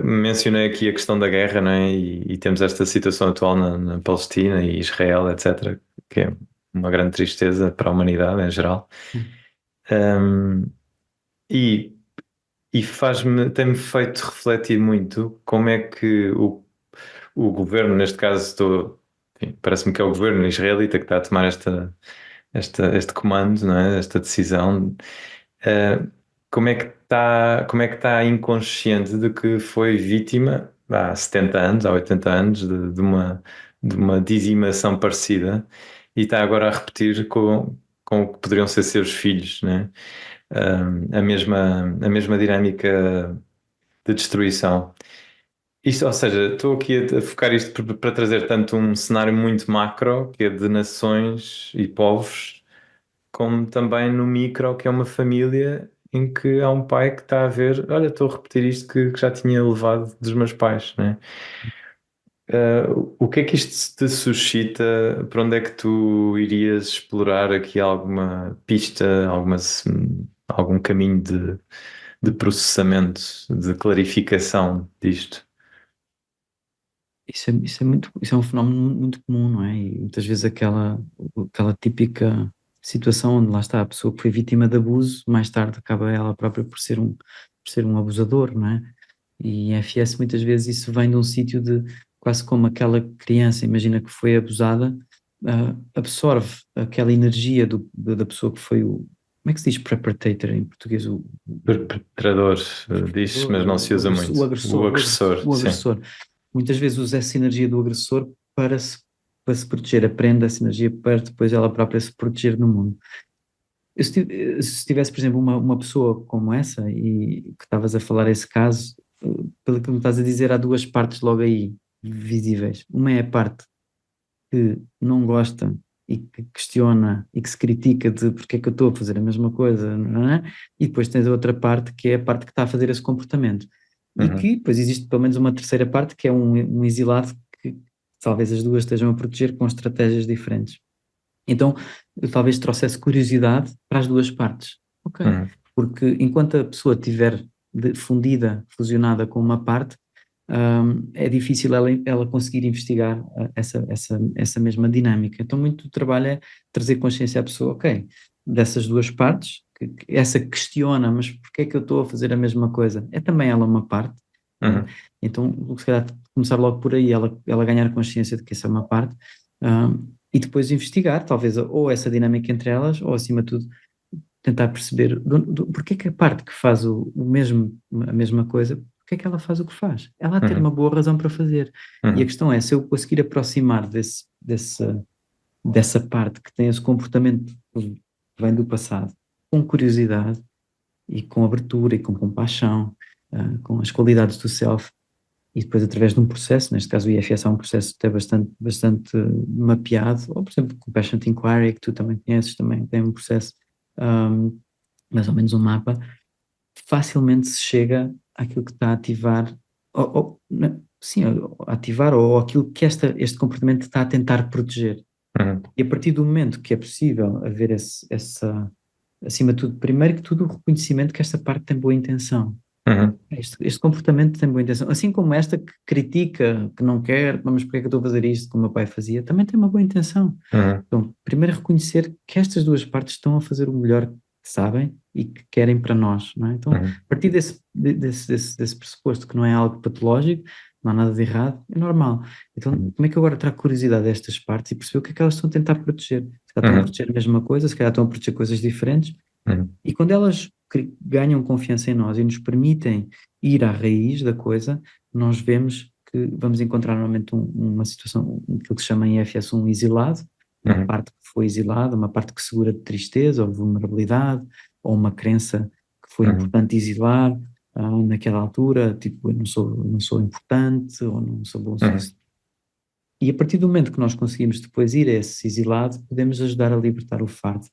Mencionei aqui a questão da guerra, né? E temos esta situação atual na Palestina e Israel, etc., que é uma grande tristeza para a humanidade em geral. E tem-me feito refletir muito como é que o governo, neste caso parece-me que é o governo israelita que está a tomar este comando, não é? Esta decisão. Como é que está inconsciente de que foi vítima há 70 anos, há 80 anos de de uma dizimação parecida e está agora a repetir com o que poderiam ser seus filhos, né? A mesma dinâmica de destruição. Isto, ou seja, estou aqui a focar isto para trazer tanto um cenário muito macro, que é de nações e povos, como também no micro, que é uma família em que há um pai que está a ver, olha, estou a repetir isto que já tinha levado dos meus pais, né? O que é que isto te suscita? Para onde é que tu irias explorar aqui alguma pista, algum caminho de processamento, de clarificação disto? Isso é um fenómeno muito comum, não é? E muitas vezes aquela típica situação onde lá está a pessoa que foi vítima de abuso, mais tarde acaba ela própria por ser um abusador, não é? E em FS muitas vezes isso vem de um sítio de quase como aquela criança, imagina que foi abusada, absorve aquela energia da pessoa que foi como é que se diz perpetrator em português? Perpetrador, diz, mas não se usa muito. O agressor, sim. Muitas vezes usa essa energia do agressor para se proteger, aprende essa energia para depois ela própria se proteger no mundo. Se tivesse, por exemplo, uma pessoa como essa, e que estavas a falar esse caso, pelo que me estás a dizer, há duas partes logo aí visíveis. Uma é a parte que não gosta e que questiona e que se critica de porque é que eu estou a fazer a mesma coisa, não é? E depois tens a outra parte que é a parte que está a fazer esse comportamento. E que depois existe pelo menos uma terceira parte que é um exilado que talvez as duas estejam a proteger com estratégias diferentes. Então eu talvez trouxesse curiosidade para as duas partes, ok? Porque enquanto a pessoa estiver fusionada com uma parte, é difícil ela conseguir investigar essa mesma dinâmica. Então muito do trabalho é trazer consciência à pessoa, ok, dessas duas partes, essa questiona, mas porquê é que eu estou a fazer a mesma coisa? É também ela uma parte. Então se calhar começar logo por aí, ela ganhar consciência de que essa é uma parte, e depois investigar talvez ou essa dinâmica entre elas, ou acima de tudo tentar perceber porque é que a parte que faz a mesma coisa, porque é que ela faz o que faz? Ela tem uma boa razão para fazer. E a questão é, se eu conseguir aproximar dessa parte que tem esse comportamento que vem do passado, com curiosidade e com abertura e com compaixão, com as qualidades do self, e depois através de um processo, neste caso o IFS é um processo até bastante mapeado, ou por exemplo o Compassionate Inquiry, que tu também conheces, também tem um processo, mais ou menos um mapa, facilmente se chega àquilo que está a ativar, ativar ou aquilo que este comportamento está a tentar proteger. E a partir do momento que é possível haver acima de tudo, primeiro que tudo, o reconhecimento que esta parte tem boa intenção. Este comportamento tem boa intenção, assim como esta que critica, que não quer, mas porque é que eu estou a fazer isto como o meu pai fazia, também tem uma boa intenção. Então, primeiro reconhecer que estas duas partes estão a fazer o melhor que sabem e que querem para nós, não é? Então, a partir desse pressuposto que não é algo patológico, não há nada de errado, é normal. Então, como é que eu agora trago curiosidade a estas partes e perceber o que é que elas estão a tentar proteger? Se calhar estão a proteger a mesma coisa, se calhar estão a proteger coisas diferentes, e quando elas ganham confiança em nós e nos permitem ir à raiz da coisa, nós vemos que vamos encontrar normalmente uma situação, aquilo que se chama em IFS um exilado, uma parte que foi exilada, uma parte que segura de tristeza ou vulnerabilidade, ou uma crença que foi importante exilar naquela altura, tipo, eu não sou importante, ou não sou bom o suficiente. E a partir do momento que nós conseguimos depois ir a esse exilado, podemos ajudar a libertar o fardo.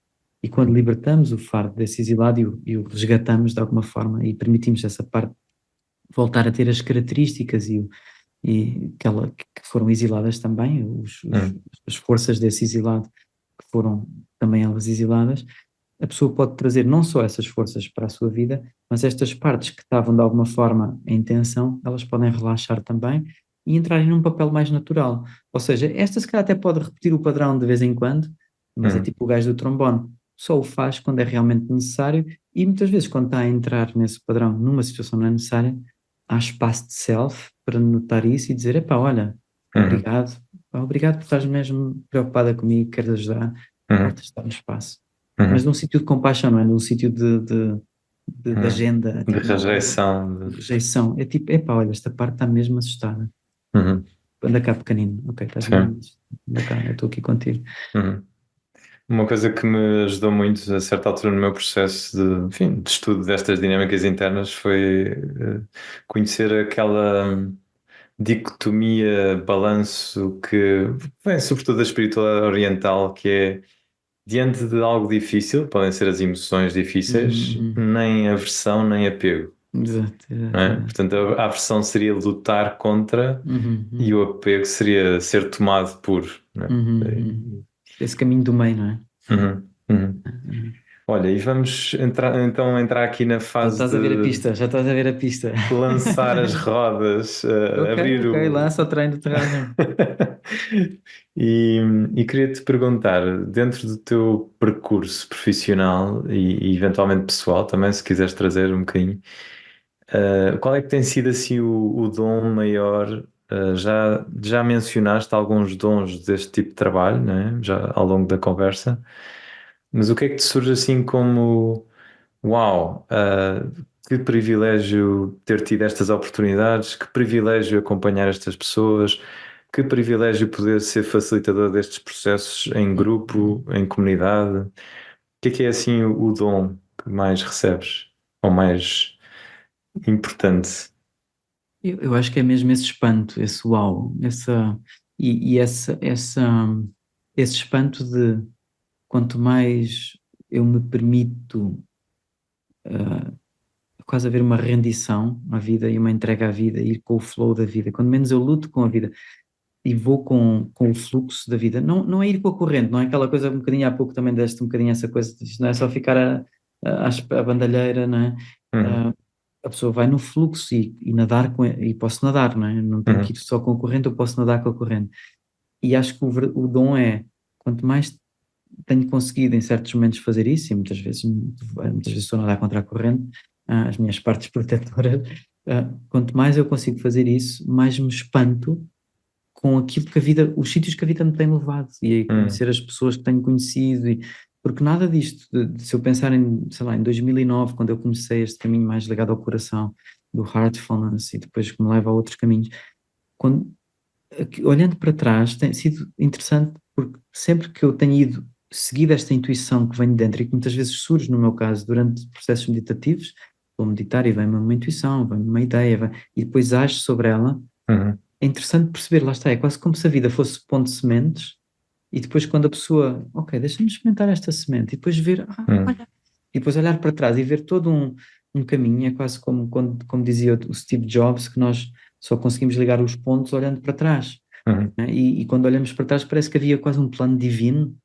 E quando libertamos o fardo desse exilado e o resgatamos de alguma forma e permitimos essa parte voltar a ter as características que foram exiladas também, as forças desse exilado que foram também elas exiladas, a pessoa pode trazer não só essas forças para a sua vida, mas estas partes que estavam de alguma forma em tensão, elas podem relaxar também e entrarem num papel mais natural. Ou seja, esta se calhar até pode repetir o padrão de vez em quando, mas é tipo o gajo do trombone. Só o faz quando é realmente necessário e muitas vezes quando está a entrar nesse padrão numa situação não é necessária, há espaço de self para notar isso e dizer, epá, olha, obrigado por estares mesmo preocupada comigo, queres ajudar, importa estar no espaço. Mas num sítio de compaixão, não é num sítio de agenda. De rejeição. De rejeição. É tipo, epá, olha, esta parte está mesmo assustada. anda cá pequenino, ok, estás bem, Sim. anda cá, eu estou aqui contigo. Uhum. Uma coisa que me ajudou muito a certa altura no meu processo de, enfim, de estudo destas dinâmicas internas foi conhecer aquela dicotomia, balanço que vem sobretudo da espiritualidade oriental, que é diante de algo difícil, podem ser as emoções difíceis, Uhum. nem aversão nem apego, Exato, não exato, é? exato. Portanto, a aversão seria lutar contra Uhum, e o uhum, apego seria ser tomado por, não é? uhum, uhum. Esse caminho do meio, não é? Uhum, uhum. Uhum. Olha, e vamos entrar aqui na Já fase estás a ver a de pista, já estás a ver a pista. lançar as rodas, Ok, abrir ok, o. lança o treino do terreno. E, e queria-te perguntar, dentro do teu percurso profissional e eventualmente pessoal, também, se quiseres trazer um bocadinho, qual é que tem sido assim o dom maior? Já mencionaste alguns dons deste tipo de trabalho, né? Já ao longo da conversa, mas o que é que te surge assim como uau, que privilégio ter tido estas oportunidades, que privilégio acompanhar estas pessoas, que privilégio poder ser facilitador destes processos em grupo, em comunidade. O que é assim o dom que mais recebes? Ou mais importante? Eu acho que é mesmo esse espanto, esse uau, esse espanto de quanto mais eu me permito quase haver uma rendição à vida e uma entrega à vida, ir com o flow da vida. Quando menos eu luto com a vida e vou com o fluxo da vida, não é ir com a corrente, não é aquela coisa um bocadinho há pouco também deste um bocadinho essa coisa, não é só ficar a bandalheira, não é? Uhum, Ah, a pessoa vai no fluxo e nadar e posso nadar, não é? Não tenho que uhum, ir só com a corrente, eu posso nadar com a corrente. E acho que o dom é, quanto mais tenho conseguido em certos momentos fazer isso, e muitas vezes estou a nadar contra a corrente, as minhas partes protetoras, quanto mais eu consigo fazer isso, mais me espanto com aquilo que a vida, os sítios que a vida me tem levado, e aí uhum, conhecer as pessoas que tenho conhecido, porque nada disto, se eu pensar em, sei lá, em 2009, quando eu comecei este caminho mais ligado ao coração, do heartfulness, e depois que me leva a outros caminhos, quando, olhando para trás, tem sido interessante, porque sempre que eu tenho seguido esta intuição que vem de dentro, e que muitas vezes surge, no meu caso, durante processos meditativos, vou meditar e vem-me uma intuição, vem-me uma ideia, e depois ajo sobre ela. uhum, É interessante perceber, lá está, é quase como se a vida fosse pondo sementes e depois quando a pessoa, ok, deixa-me experimentar esta semente e depois ver, uhum, olha, e depois olhar para trás e ver todo um caminho, é quase como dizia o Steve Jobs, que nós só conseguimos ligar os pontos olhando para trás, uhum, né? E quando olhamos para trás parece que havia quase um plano divino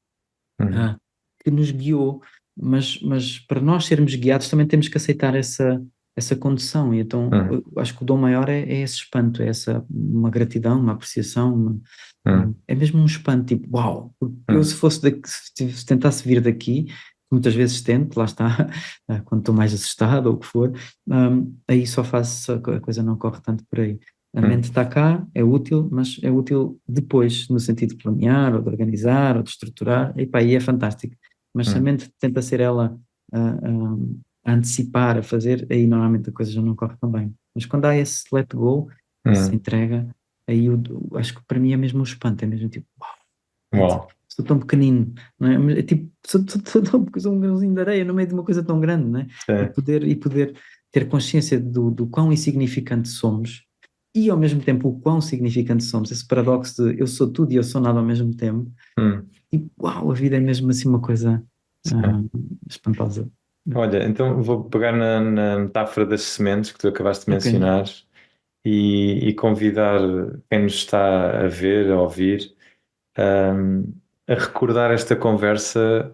uhum, ah, que nos guiou, mas para nós sermos guiados também temos que aceitar essa condução, e então uhum, eu acho que o dom maior é esse espanto, é uma gratidão, uma apreciação, uhum, é mesmo um espanto, tipo, uau, porque eu uhum, se fosse daqui, se tentasse vir daqui, muitas vezes tento, lá está, quando estou mais assustado ou o que for, aí só faço, a coisa não corre tanto por aí. A mente uhum, está cá, é útil, mas é útil depois, no sentido de planear, ou de organizar, ou de estruturar, e pá, aí é fantástico. Mas se a uhum, mente tenta ser ela a antecipar, a fazer, aí normalmente a coisa já não corre tão bem. Mas quando há esse let go, essa uhum. entrega, aí acho que para mim é mesmo um espanto, é mesmo tipo, uau, Uau. sou tão pequenino, não é? Mas é tipo, sou um grãozinho de areia no meio de uma coisa tão grande, não é? E Sim. poder ter consciência do quão insignificante somos e ao mesmo tempo o quão significante somos, esse paradoxo de eu sou tudo e eu sou nada ao mesmo tempo, Uhum, e uau, a vida é mesmo assim uma coisa sim. ah, espantosa. Olha, então vou pegar na metáfora das sementes que tu acabaste de Ok. mencionar e convidar quem nos está a ver, a ouvir, a recordar esta conversa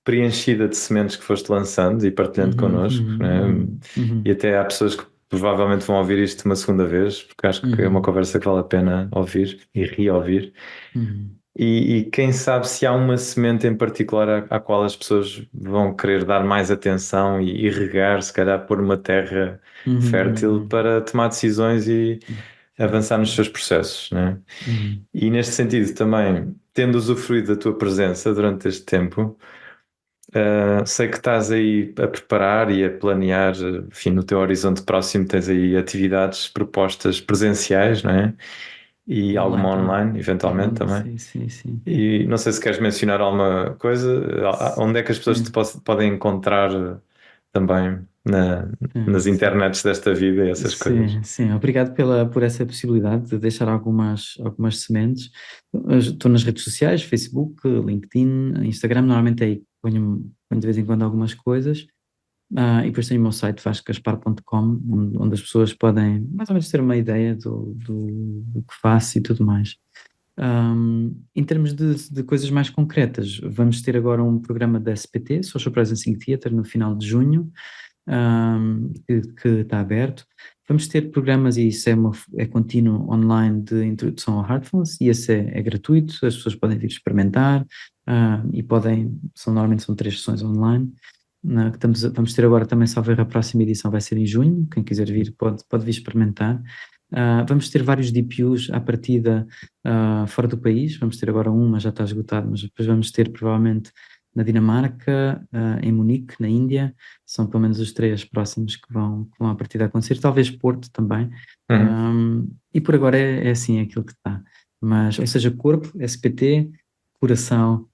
preenchida de sementes que foste lançando e partilhando Uhum, connosco, né? uhum, E uhum, até há pessoas que provavelmente vão ouvir isto uma segunda vez, porque acho que é uma uhum, conversa que vale a pena ouvir e reouvir. uhum, E quem sabe se há uma semente em particular à qual as pessoas vão querer dar mais atenção e regar, se calhar pôr uma terra fértil uhum, para tomar decisões e uhum, avançar nos seus processos, né? uhum, E neste sentido também, tendo usufruído da tua presença durante este tempo, sei que estás aí a preparar e a planear, enfim, no teu horizonte próximo tens aí atividades propostas presenciais, não é? e alguma online, eventualmente também. Sim. E não sei se queres mencionar alguma coisa, onde é que as pessoas te podem encontrar também nas internets desta vida e essas coisas. Sim. Obrigado por essa possibilidade de deixar algumas sementes. Estou nas redes sociais, Facebook, LinkedIn, Instagram, normalmente aí ponho de vez em quando algumas coisas. E depois tenho o meu site vascogaspar.com, onde as pessoas podem mais ou menos ter uma ideia do que faço e tudo mais. Em termos de coisas mais concretas, vamos ter agora um programa da SPT, Social Presencing Theatre, no final de junho, que está aberto. Vamos ter programas, e isso é contínuo, online, de introdução ao Heartfulness, e esse é gratuito, as pessoas podem vir experimentar, e normalmente são 3 sessões online. Vamos ter agora também, só ver, a próxima edição vai ser em junho, quem quiser vir pode vir experimentar. Vamos ter vários DPUs à partida fora do país, vamos ter agora mas já está esgotado, mas depois vamos ter provavelmente na Dinamarca, em Munique, na Índia, são pelo menos os 3 próximos que vão à partida acontecer, talvez Porto também. E por agora é assim aquilo que está, mas, ou seja, corpo, SPT, coração,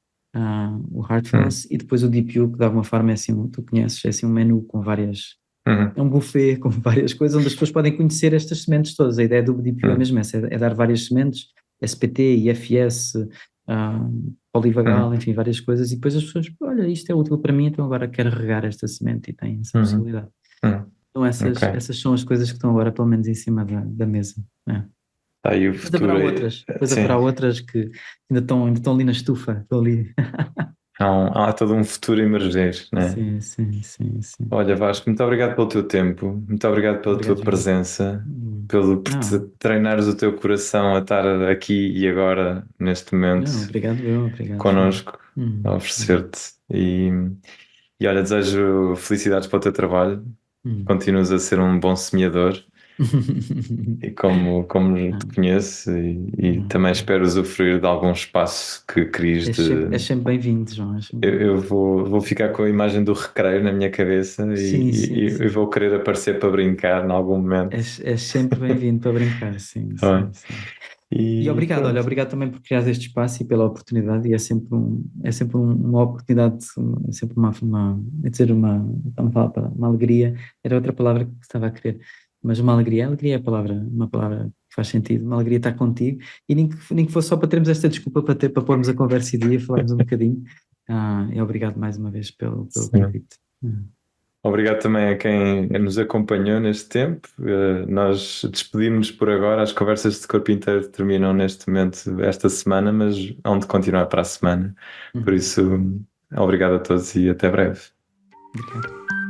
o Heartfulness, e depois o DPU, que de alguma forma é assim, tu conheces, é assim um menu com várias, é um buffet com várias coisas, onde as pessoas podem conhecer estas sementes todas. A ideia do DPU é mesmo essa, é dar várias sementes, SPT, IFS, polivagal, enfim, várias coisas, e depois as pessoas, olha, isto é útil para mim, então agora quero regar esta semente, e tem essa possibilidade. Então essas são as coisas que estão agora pelo menos em cima da mesa. Aí o Depois futuro haverá outras que ainda estão ali na estufa, estão ali. Há todo um futuro a emergir, né? Sim. Olha, Vasco, muito obrigado pelo teu tempo, muito obrigado pela tua presença, por treinares o teu coração a estar aqui e agora, neste momento, obrigado connosco, a oferecer-te. E olha, desejo felicidades para o teu trabalho, continuas a ser um bom semeador. E como te conheço, e também espero usufruir de algum espaço que crias É sempre bem-vindo, João. Eu vou ficar com a imagem do recreio na minha cabeça e vou querer aparecer para brincar em algum momento. É sempre bem-vindo para brincar, sim. E obrigado, olha, obrigado também por criar este espaço e pela oportunidade, e é sempre uma oportunidade, é sempre uma alegria, era outra palavra que estava a querer, mas uma alegria é uma palavra que faz sentido, uma alegria estar contigo, e nem que fosse só para termos esta desculpa para pormos a conversa em dia, falarmos um bocadinho, e obrigado mais uma vez pelo convite. Obrigado também a quem nos acompanhou neste tempo. Nós despedimos-nos por agora. As conversas de corpo inteiro terminam neste momento, esta semana, mas hão de continuar para a semana. Por isso, obrigado a todos e até breve. Obrigado.